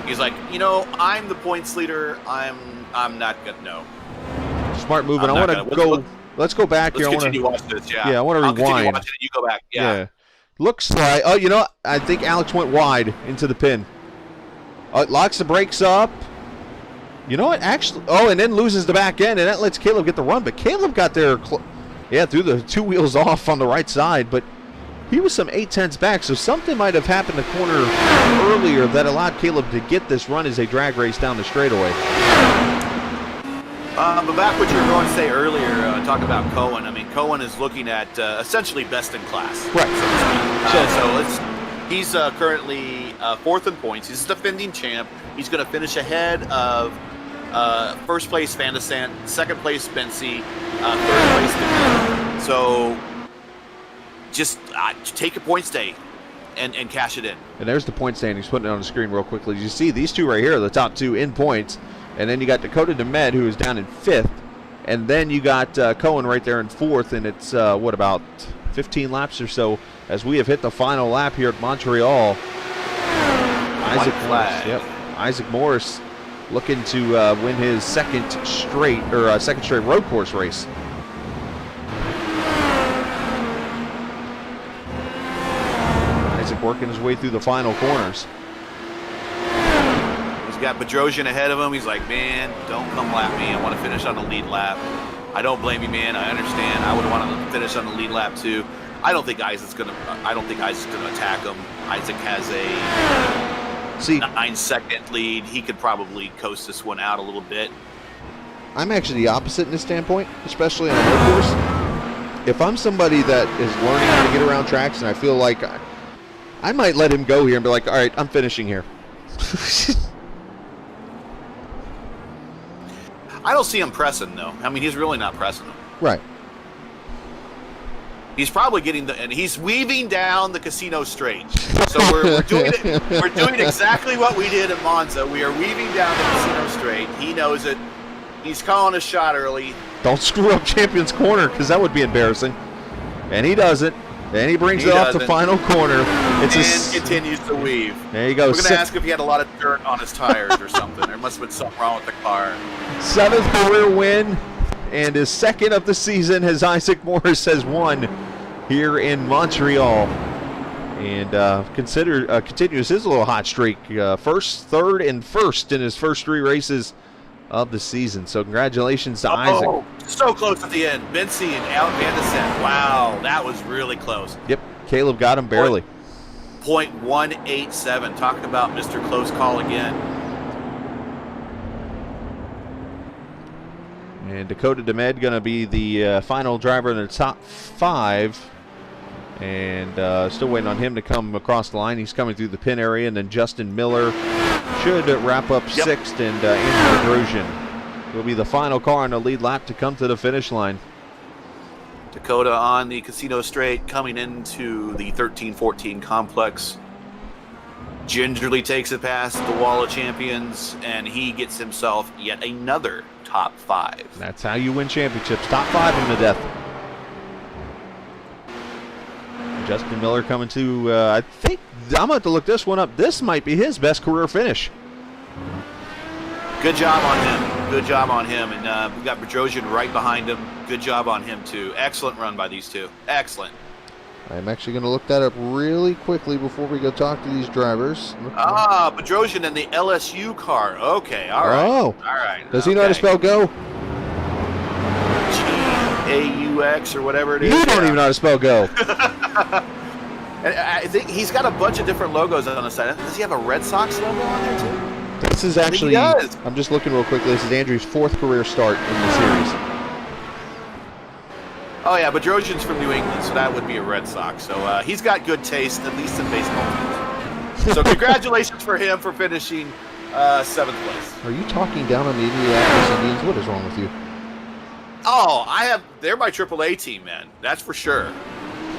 He's like, I'm the points leader. I'm not going to know. Smart move. And I want to go. Let's go back here. Let's continue watching this, yeah. Yeah, I want to rewind. Continue watching it. You go back. Yeah. Looks like, I think Alex went wide into the pin. Locks the brakes up. You know what? Actually, oh, and then loses the back end, and that lets Caleb get the run. But Caleb got there, through the 2 wheels off on the right side. But he was some 8/10ths back, so something might have happened the corner earlier that allowed Caleb to get this run as they drag race down the straightaway. But back what you were going to say earlier, talk about Cohen. I mean, Cohen is looking at essentially best in class. Right. He's currently 4th in points. He's the defending champ. He's going to finish ahead of first place Van de Sant, 2nd place Spency, 3rd place DeMille. So just take a point stay and cash it in. And there's the point standings, putting it on the screen real quickly. You see these two right here are the top 2 in points. And then you got Dakota DeMed, who is down in 5th. And then you got Cohen right there in 4th. And it's, about 15 laps or so as we have hit the final lap here at Montreal. Isaac Morris looking to win his second straight road course race. Isaac working his way through the final corners. Got Bedrosian ahead of him. He's like, man, don't come lap me. I want to finish on the lead lap. I don't blame you, man. I understand. I would have wanted to finish on the lead lap too. I don't think Isaac's gonna attack him. Isaac has a 9-second lead. He could probably coast this one out a little bit. I'm actually the opposite in this standpoint, especially on a road course. If I'm somebody that is learning how to get around tracks and I feel like I might let him go here and be like, all right, I'm finishing here. I don't see him pressing, though. I mean, he's really not pressing him. Right. He's probably and he's weaving down the casino straight. So we're doing it. We're doing exactly what we did at Monza. We are weaving down the casino straight. He knows it. He's calling a shot early. Don't screw up Champions Corner, because that would be embarrassing. And he doesn't. And he brings it off the final corner. Continues to weave. There you go. We're going to ask if he had a lot of dirt on his tires or something. There must have been something wrong with the car. 7th career win, and his 2nd of the season as Isaac Morris has won here in Montreal. And continues his little hot streak. 1st, 3rd, and 1st in his first 3 races of the season. So congratulations to Isaac. So close at the end. Bency and Van de Sant. Wow, that was really close. Yep, Caleb got him barely. .187. Talking about Mr. Close Call again. And Dakota DeMed going to be the final driver in the top 5. And still waiting on him to come across the line. He's coming through the pin area. And then Justin Miller should wrap up 6th. And Andrew Bedrosian will be the final car on the lead lap to come to the finish line. Dakota on the casino straight coming into the 13-14 complex. Gingerly takes it past the wall of champions, and he gets himself yet another top 5. That's how you win championships. Top 5 in the death. Justin Miller coming to, I think, I'm going to have to look this one up. This might be his best career finish. Good job on him. Good job on him. And we got Bedrosian right behind him. Good job on him, too. Excellent run by these two. Excellent. I'm actually going to look that up really quickly before we go talk to these drivers. Bedrosian in the LSU car. Okay, all right. Oh. All right. Does he know how to spell go? G-A-U-X or whatever it is. You don't even know how to spell go. And I think he's got a bunch of different logos on the side. Does he have a Red Sox logo on there, too? This is actually, I'm just looking real quickly. This is Andrew's 4th career start in the series. Oh, yeah, but Bedrosian's from New England, so that would be a Red Sox. So he's got good taste, at least in baseball teams. So congratulations for him for finishing 7th place. Are you talking down on the Indianapolis Indians? What is wrong with you? Oh, they're my AAA team, man. That's for sure.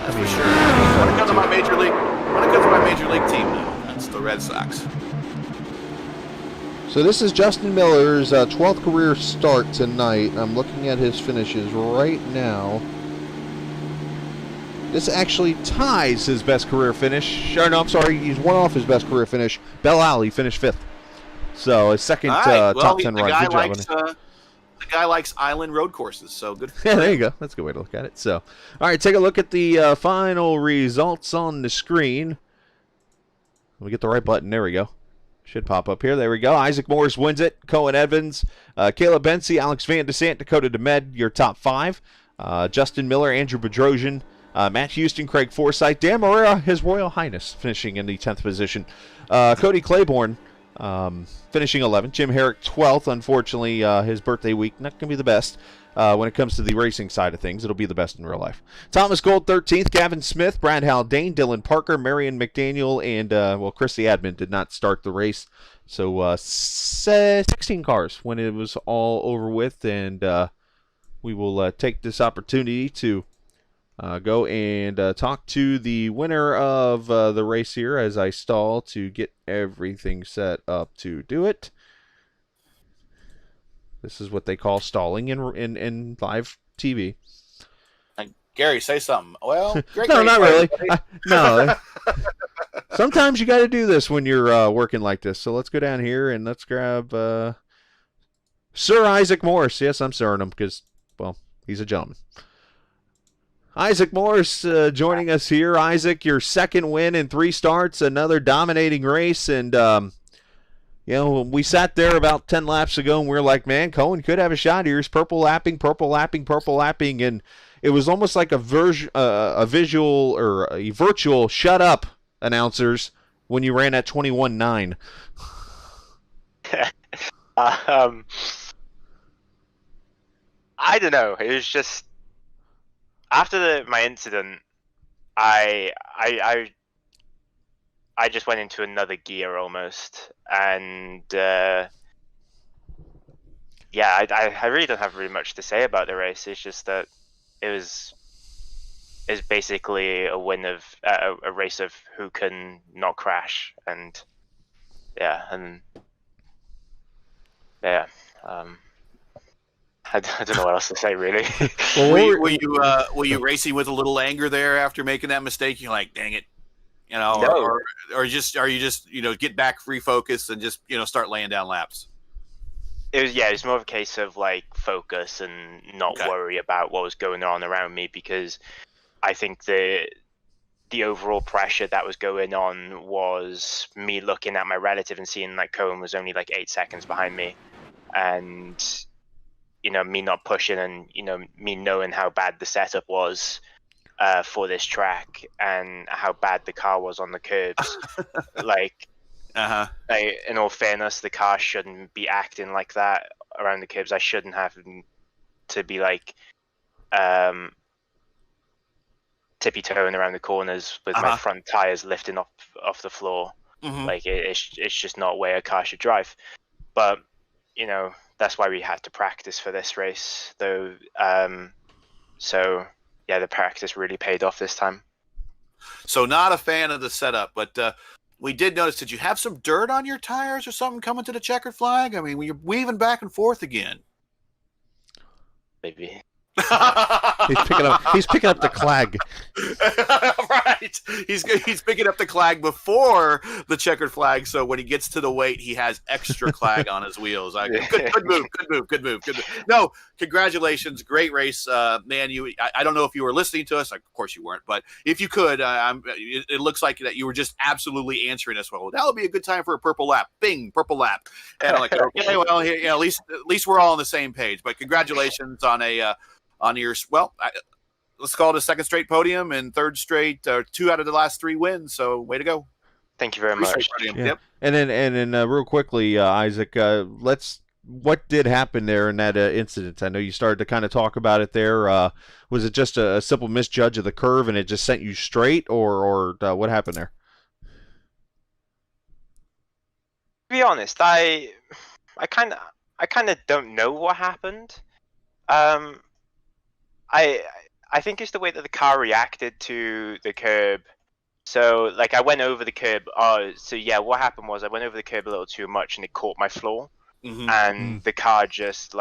That's for sure. When it comes to my major league team, though, that's the Red Sox. So this is Justin Miller's 12th career start tonight. I'm looking at his finishes right now. This actually ties his best career finish. No, I'm sorry, he's one off his best career finish. Belle Alley finished 5th. So his second top 10 run. Good job. The guy likes island road courses, so good. Yeah, there you go. That's a good way to look at it. So, all right, take a look at the final results on the screen. Let me get the right button. There we go. Should pop up here. There we go. Isaac Morris wins it. Cohen Evans, Caleb Bensi, Alex Van Desant, Dakota DeMed, your top 5. Justin Miller, Andrew Bedrosian, Matt Houston, Craig Forsyth, Dan Morera, His Royal Highness, finishing in the 10th position. Cody Claiborne finishing 11th. Jim Herrick 12th. Unfortunately, his birthday week not going to be the best. When it comes to the racing side of things, it'll be the best in real life. Thomas Gold 13th, Gavin Smith, Brad Haldane, Dylan Parker, Marion McDaniel, and Christy Admin did not start the race. So 16 cars when it was all over with, and we will take this opportunity to go and talk to the winner of the race here as I stall to get everything set up to do it. This is what they call stalling in live TV. Gary, say something. Well, great. No, not really. No. Sometimes you got to do this when you're working like this. So let's go down here and let's grab Sir Isaac Morris. Yes, I'm sirring him because, well, he's a gentleman. Isaac Morris joining us here. Isaac, your second win in 3 starts, another dominating race, and we sat there about 10 laps ago and we were like, man, Cohen could have a shot here. He's purple lapping, and it was almost like a visual or a virtual shut up announcers when you ran at 21.9. I don't know. It was just after my incident, I just went into another gear almost, and I really don't have really much to say about the race. It's just that it's basically a win of a race of who can not crash, and I don't know what else to say really. Well, were you racing with a little anger there after making that mistake? You're like, dang it. No. Or are you just get back, refocus, and just start laying down laps? It was more of a case of like focus and not worry about what was going on around me, because I think the overall pressure that was going on was me looking at my relative and seeing like Cohen was only like 8 seconds behind me, and me not pushing, and me knowing how bad the setup was for this track and how bad the car was on the curbs. In all fairness, the car shouldn't be acting like that around the curbs. I shouldn't have to be like tippy toeing around the corners with my front tires lifting off the floor. Like it's just not where a car should drive. But that's why we had to practice for this race, though. So yeah, the practice really paid off this time. So not a fan of the setup, but we did notice, did you have some dirt on your tires or something coming to the checkered flag? I mean, you're weaving back and forth again. Maybe. He's picking up the clag. Right. He's picking up the clag before the checkered flag, so when he gets to the weight, he has extra clag on his wheels. Good move. No, congratulations, great race, man. I don't know if you were listening to us. Of course you weren't, but if you could, it looks like that you were just absolutely answering us well. That would be a good time for a purple lap. Bing, purple lap. And I'm like, okay, well, here, at least we're all on the same page. But congratulations on your let's call it a second straight podium and third straight, 2 out of the last 3 wins. So way to go! Thank you very much. Yeah. Yep. And then real quickly, Isaac, what did happen there in that incident? I know you started to kind of talk about it there. Was it just a simple misjudge of the curve and it just sent you straight, or what happened there? To be honest, I kind of don't know what happened. I think it's the way that the car reacted to the curb. So, like, I went over the curb. What happened was I went over the curb a little too much, and it caught my floor. And the car just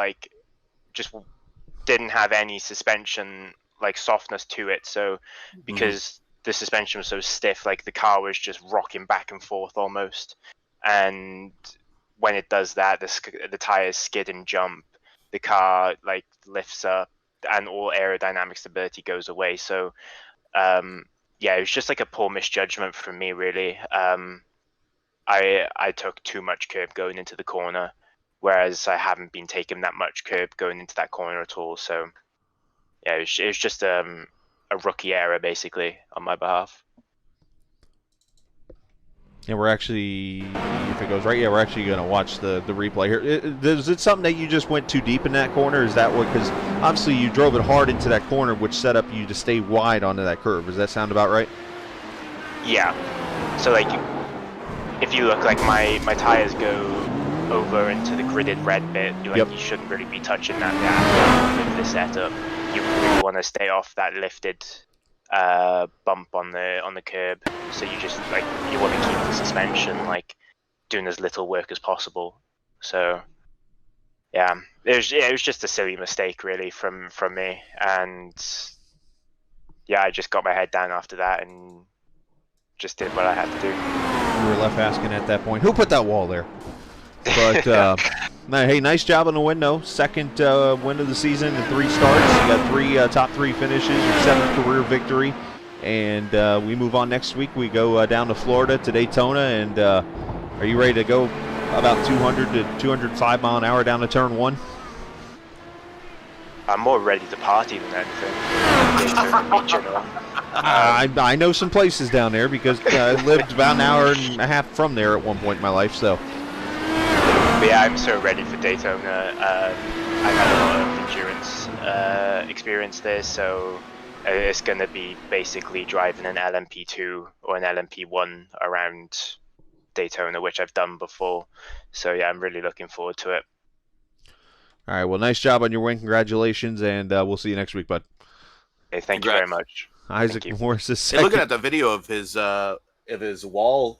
didn't have any suspension, like, softness to it. So, because the suspension was so stiff, like, the car was just rocking back and forth almost. And when it does that, the tires skid and jump. The car, like, lifts up, and all aerodynamic stability goes away. So it was just like a poor misjudgment from me, really. I took too much curb going into the corner, whereas I haven't been taking that much curb going into that corner at all. So yeah, it was just a rookie error basically on my behalf. And we're actually, if it goes right, yeah, we're actually going to watch the replay here. Is it something that you just went too deep in that corner? Is that what? Because obviously you drove it hard into that corner, which set up you to stay wide onto that curve. Does that sound about right? Yeah. So like, if you look, like my tires go over into the gridded red bit, you shouldn't really be touching that gap with the setup. You really want to stay off that lifted bump on the curb. So you just you want to keep the suspension doing as little work as possible. So yeah, it was just a silly mistake really from me, and yeah, I just got my head down after that and just did what I had to do. You were left asking at that point, who put that wall there? But hey, nice job on the win, though. Second win of the season in 3 starts. You got 3 top 3 finishes, your 7th career victory, and we move on next week. We go down to Florida to Daytona, and are you ready to go about 200 to 205 mile an hour down to turn 1? I'm more ready to party than anything. I know some places down there because I lived about an hour and a half from there at one point in my life, so. But yeah, I'm so ready for Daytona. I've had a lot of endurance experience there, so it's going to be basically driving an LMP2 or an LMP1 around Daytona, which I've done before. So yeah, I'm really looking forward to it. All right, well, nice job on your win. Congratulations, and we'll see you next week, bud. Okay, thank you very much. Isaac Morris is second. Hey, looking at the video of his wall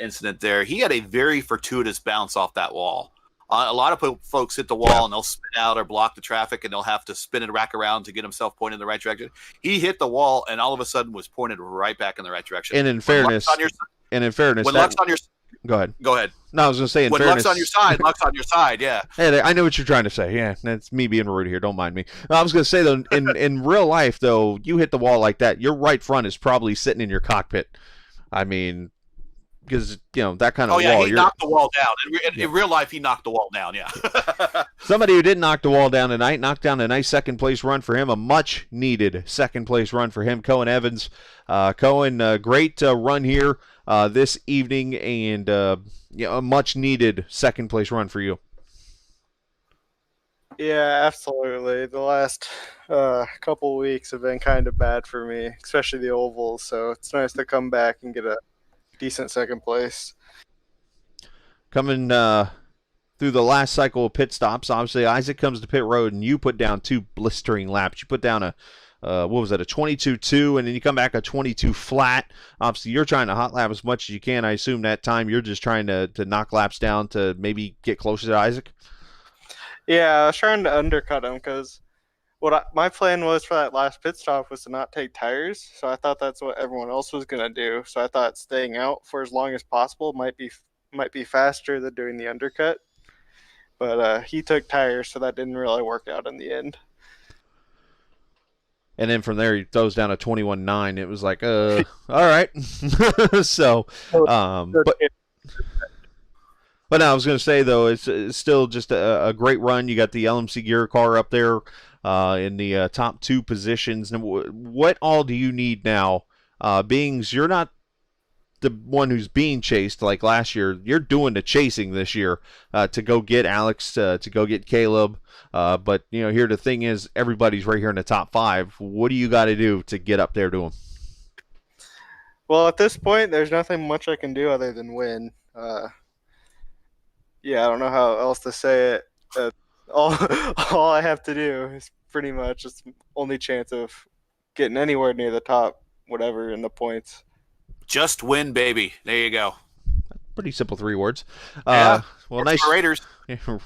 incident there, he had a very fortuitous bounce off that wall. A lot of folks hit the wall and they'll spin out or block the traffic, and they'll have to spin it back around to get himself pointed in the right direction. He hit the wall and all of a sudden was pointed right back in the right direction. And in fairness, when luck's on your go ahead. No, I was going to say, in when fairness, luck's on your side, luck's on your side. Yeah. Hey, I know what you're trying to say. Yeah, that's me being rude here. Don't mind me. I was going to say though, in real life though, you hit the wall like that, your right front is probably sitting in your cockpit. I mean, because that kind of wall. Oh yeah, he knocked the wall down. In real life, he knocked the wall down. Yeah. Somebody who didn't knock the wall down tonight knocked down a nice second place run for him, a much needed second place run for him. Cohen Evans, great run here this evening, and a much needed second place run for you. Yeah, absolutely. The last couple weeks have been kind of bad for me, especially the ovals. So it's nice to come back and get a decent second place. Coming through the last cycle of pit stops, obviously Isaac comes to pit road, and you put down 2 blistering laps. You put down a 22.2, and then you come back a 22 flat. Obviously, you're trying to hot lap as much as you can. I assume that time you're just trying to knock laps down to maybe get closer to Isaac. Yeah, I was trying to undercut him because my plan was for that last pit stop was to not take tires. So I thought that's what everyone else was gonna do. So I thought staying out for as long as possible might be faster than doing the undercut. But he took tires, so that didn't really work out in the end. And then from there, he throws down a 21.9. It was like, all right. So, but no, I was going to say, though, it's still just a great run. You got the LMC gear car up there in the top 2 positions. And what all do you need now? Being you're not the one who's being chased like last year. You're doing the chasing this year to go get Alex, to go get Caleb. But here the thing is, everybody's right here in the top 5. What do you got to do to get up there to them? Well, at this point, there's nothing much I can do other than win. Yeah, I don't know how else to say it. All I have to do is pretty much it's the only chance of getting anywhere near the top, whatever, in the points. Just win, baby. There you go. Pretty simple 3 words. Yeah. Well, nice. Raiders.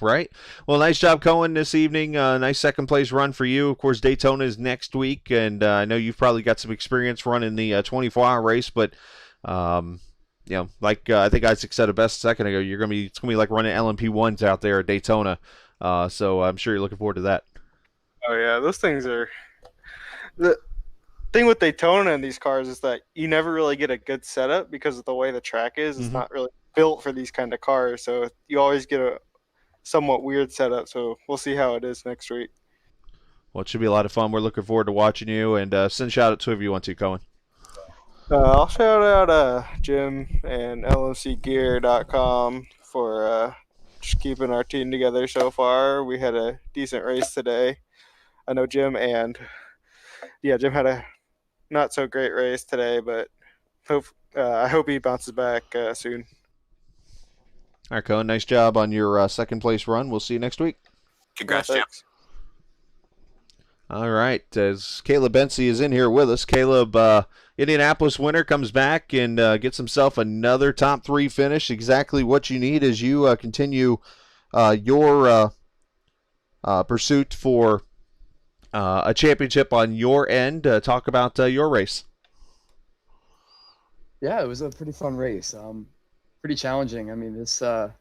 Right. Well, nice job, Cohen, this evening. Nice second place run for you. Of course, Daytona is next week, and I know you've probably got some experience running the 24-hour race, but I think Isaac said it best a second ago. It's gonna be like running LMP1s out there at Daytona. So I'm sure you're looking forward to that. Oh yeah, those things are. The thing with Daytona and these cars is that you never really get a good setup because of the way the track is. It's not really built for these kind of cars, so you always get a somewhat weird setup. So we'll see how it is next week. Well, it should be a lot of fun. We're looking forward to watching you, and send shout out to whoever you want to, Cohen. I'll shout out Jim and LMCgear.com for just keeping our team together so far. We had a decent race today. I know Jim had a not so great race today, but I hope he bounces back soon. All right, Cohen, nice job on your second place run. We'll see you next week. Congrats, Yeah, Jim. All right, as Caleb Bensey is in here with us. Caleb, Indianapolis winner, comes back and gets himself another top 3 finish. Exactly what you need as you continue your pursuit for a championship on your end. Talk about your race. Yeah, it was a pretty fun race. Pretty challenging. I mean, this car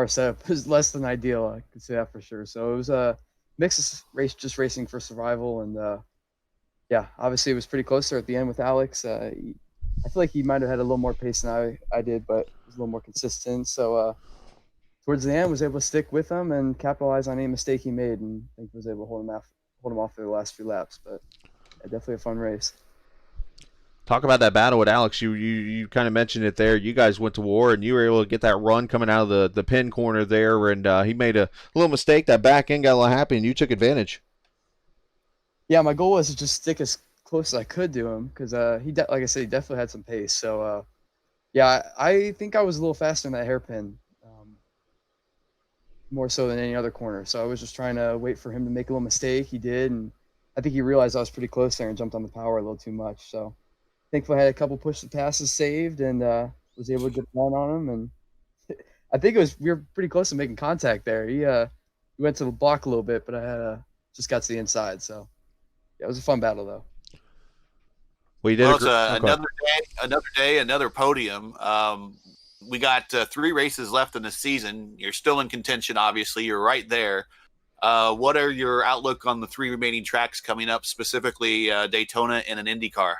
setup was less than ideal. I could say that for sure. So it was a mixed race, just racing for survival, and yeah, obviously it was pretty close there at the end with Alex. I feel like he might have had a little more pace than I did, but it was a little more consistent. So towards the end, was able to stick with him and capitalize on any mistake he made, and I think was able to hold him off for the last few laps. But yeah, definitely a fun race. Talk about that battle with Alex. You kind of mentioned it there. You guys went to war, and you were able to get that run coming out of the pin corner there, and he made a little mistake. That back end got a little happy, and you took advantage. Yeah, my goal was to just stick as close as I could to him because like I said, he definitely had some pace. So yeah, I think I was a little faster in that hairpin, more so than any other corner. So I was just trying to wait for him to make a little mistake. He did, and I think he realized I was pretty close there and jumped on the power a little too much. So thankfully I had a couple push passes saved and was able to get one on him. And I think we were pretty close to making contact there. He went to the block a little bit, but I just got to the inside. So yeah, it was a fun battle though. We did. Well, it's another day, another podium. We got 3 races left in the season. You're still in contention, obviously. You're right there. What are your outlook on the 3 remaining tracks coming up, specifically Daytona and an IndyCar?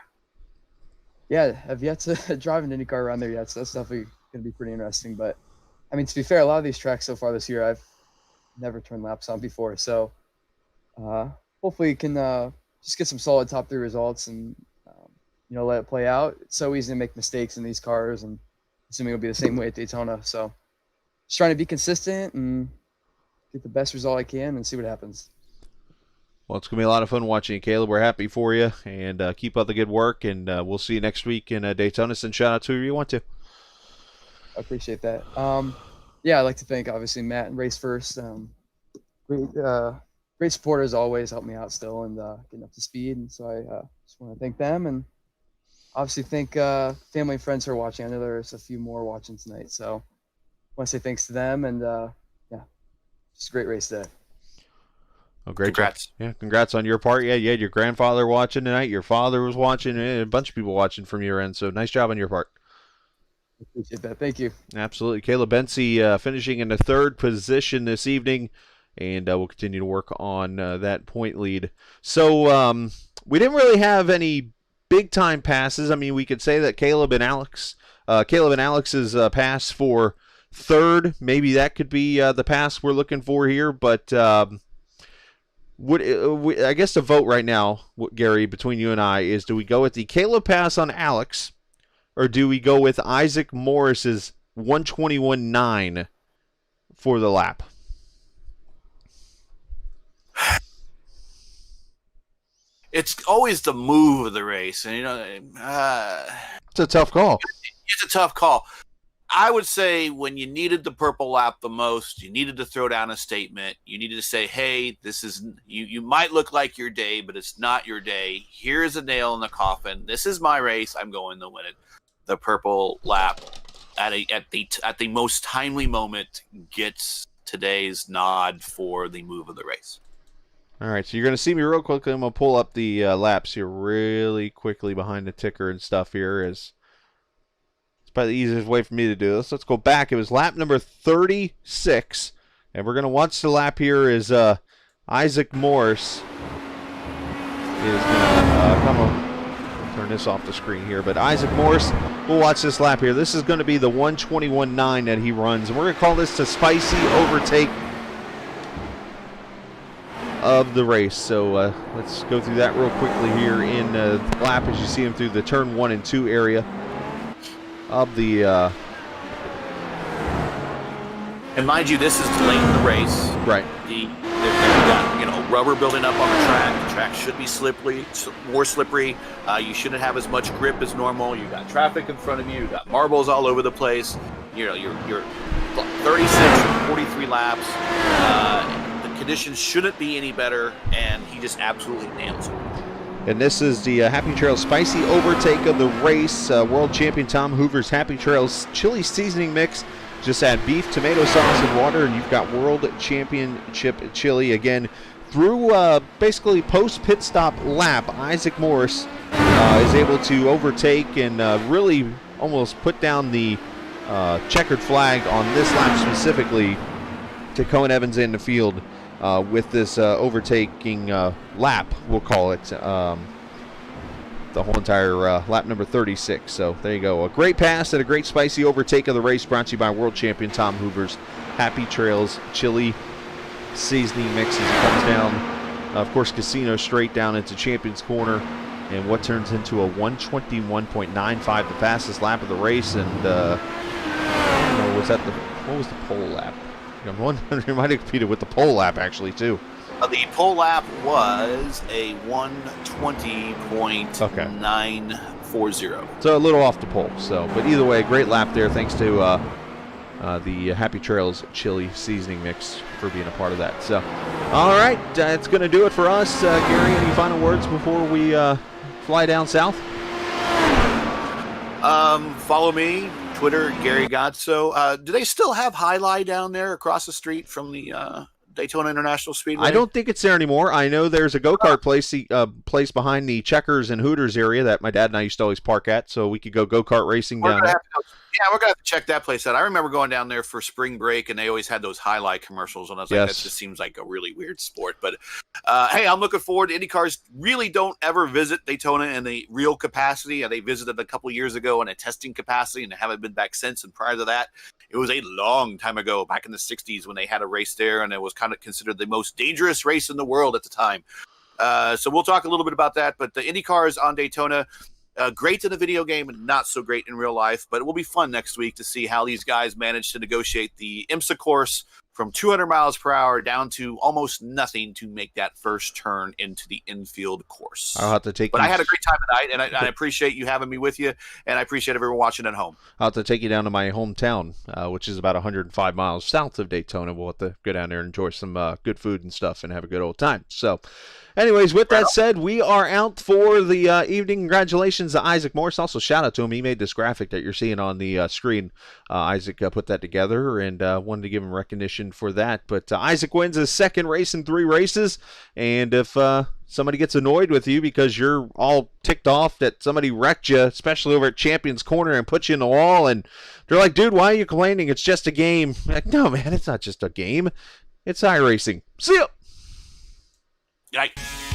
Yeah, I've yet to drive an IndyCar around there yet, so that's definitely going to be pretty interesting. But, I mean, to be fair, a lot of these tracks so far this year I've never turned laps on before. So hopefully you can just get some solid top 3 results and, let it play out. It's so easy to make mistakes in these cars, and assuming it'll be the same way at Daytona. So just trying to be consistent and get the best result I can and see what happens. Well, it's going to be a lot of fun watching you, Caleb. We're happy for you, and keep up the good work, and we'll see you next week in Daytona. Send shout out to whoever you want to. I appreciate that. Yeah, I'd like to thank, obviously, Matt and Race First. Great supporters always help me out still and getting up to speed, and so I just want to thank them, and obviously thank family and friends who are watching. I know there's a few more watching tonight, so I want to say thanks to them, and yeah, just a great race today. Oh, great. Congrats. Yeah, congrats on your part. Yeah, you had your grandfather watching tonight. Your father was watching, and a bunch of people watching from your end. So nice job on your part. Appreciate that. Thank you. Absolutely. Caleb Bensey finishing in the 3rd position this evening, and we'll continue to work on that point lead. So we didn't really have any big-time passes. I mean, we could say that Caleb and Alex's pass for 3rd, maybe that could be the pass we're looking for here, but I guess the vote right now, Gary, between you and I, is do we go with the Caleb pass on Alex, or do we go with Isaac Morris's 121.9 for the lap? It's always the move of the race, and It's a tough call. It's a tough call. I would say when you needed the purple lap the most, you needed to throw down a statement. You needed to say, hey, this is you might look like your day, but it's not your day. Here's a nail in the coffin. This is my race. I'm going to win it. The purple lap at the most timely moment gets today's nod for the move of the race. All right, so you're going to see me real quickly. I'm going to pull up the laps here really quickly behind the ticker and stuff here. It's probably the easiest way for me to do this. Let's go back. It was lap number 36, and we're going to watch the lap here is Isaac Morris is going to come turn this off the screen here. But Isaac Morris, we'll watch this lap here. This is going to be the 1:21.9 that he runs. And we're going to call this the spicy overtake of the race. So let's go through that real quickly here in the lap as you see him through the turn 1 and 2 area of the and mind you, this is late in the race. right. They've got rubber building up on the track. The track should be slippery, more slippery. You shouldn't have as much grip as normal. You got traffic in front of you. You got marbles all over the place. You're 36 from 43 laps. The conditions shouldn't be any better, and he just absolutely nails it. And this is the Happy Trails Spicy Overtake of the race. World Champion Tom Hoover's Happy Trails Chili Seasoning Mix. Just add beef, tomato sauce, and water, and you've got World Championship Chili. Again, through basically post-pit stop lap, Isaac Morris is able to overtake and really almost put down the checkered flag on this lap specifically to Cohen Evans in the field with this overtaking lap, we'll call it. The whole entire lap number 36. So there you go. A great pass and a great spicy overtake of the race brought to you by world champion Tom Hoover's Happy Trails Chili Seasoning Mix as it comes down, of course, Casino straight down into Champions Corner, and what turns into a 1:21.95, the fastest lap of the race. And what was the pole lap? I'm wondering, it might have competed with the pole lap actually too. The pole lap was a 1:20.940. So a little off the pole. So, but either way, a great lap there. Thanks to the Happy Trails Chili Seasoning Mix for being a part of that. So, all right, that's going to do it for us. Gary, any final words before we fly down south? Follow me, Twitter, Gary Gotso. Do they still have Highlight down there across the street from the Daytona International Speedway? I don't think it's there anymore. I know there's a go-kart place behind the Checkers and Hooters area that my dad and I used to always park at, so we could go go-kart racing down there. We're going to have to check that place out. I remember going down there for spring break, and they always had those Highlight commercials, and I was like, that just seems like a really weird sport. But, hey, I'm looking forward. IndyCars really don't ever visit Daytona in the real capacity. They visited a couple years ago in a testing capacity, and they haven't been back since. And prior to that, it was a long time ago, back in the 60s, when they had a race there, and it was kind of considered the most dangerous race in the world at the time. So we'll talk a little bit about that. But the IndyCars on Daytona, great in the video game and not so great in real life, but it will be fun next week to see how these guys manage to negotiate the IMSA course from 200 miles per hour down to almost nothing to make that first turn into the infield course. I'll have to take But I had a great time tonight, and I appreciate you having me with you, and I appreciate everyone watching at home. I'll have to take you down to my hometown, which is about 105 miles south of Daytona. We'll have to go down there and enjoy some good food and stuff and have a good old time. So, anyways, with that said, we are out for the evening. Congratulations to Isaac Morris. Also, shout out to him. He made this graphic that you're seeing on the screen. Isaac put that together, and wanted to give him recognition for that. But Isaac wins his second race in 3 races, and if somebody gets annoyed with you because you're all ticked off that somebody wrecked you, especially over at Champions Corner, and put you in the wall, and they're like, dude, why are you complaining? It's just a game. I'm like, no, man, it's not just a game. It's iRacing. See ya. Yikes.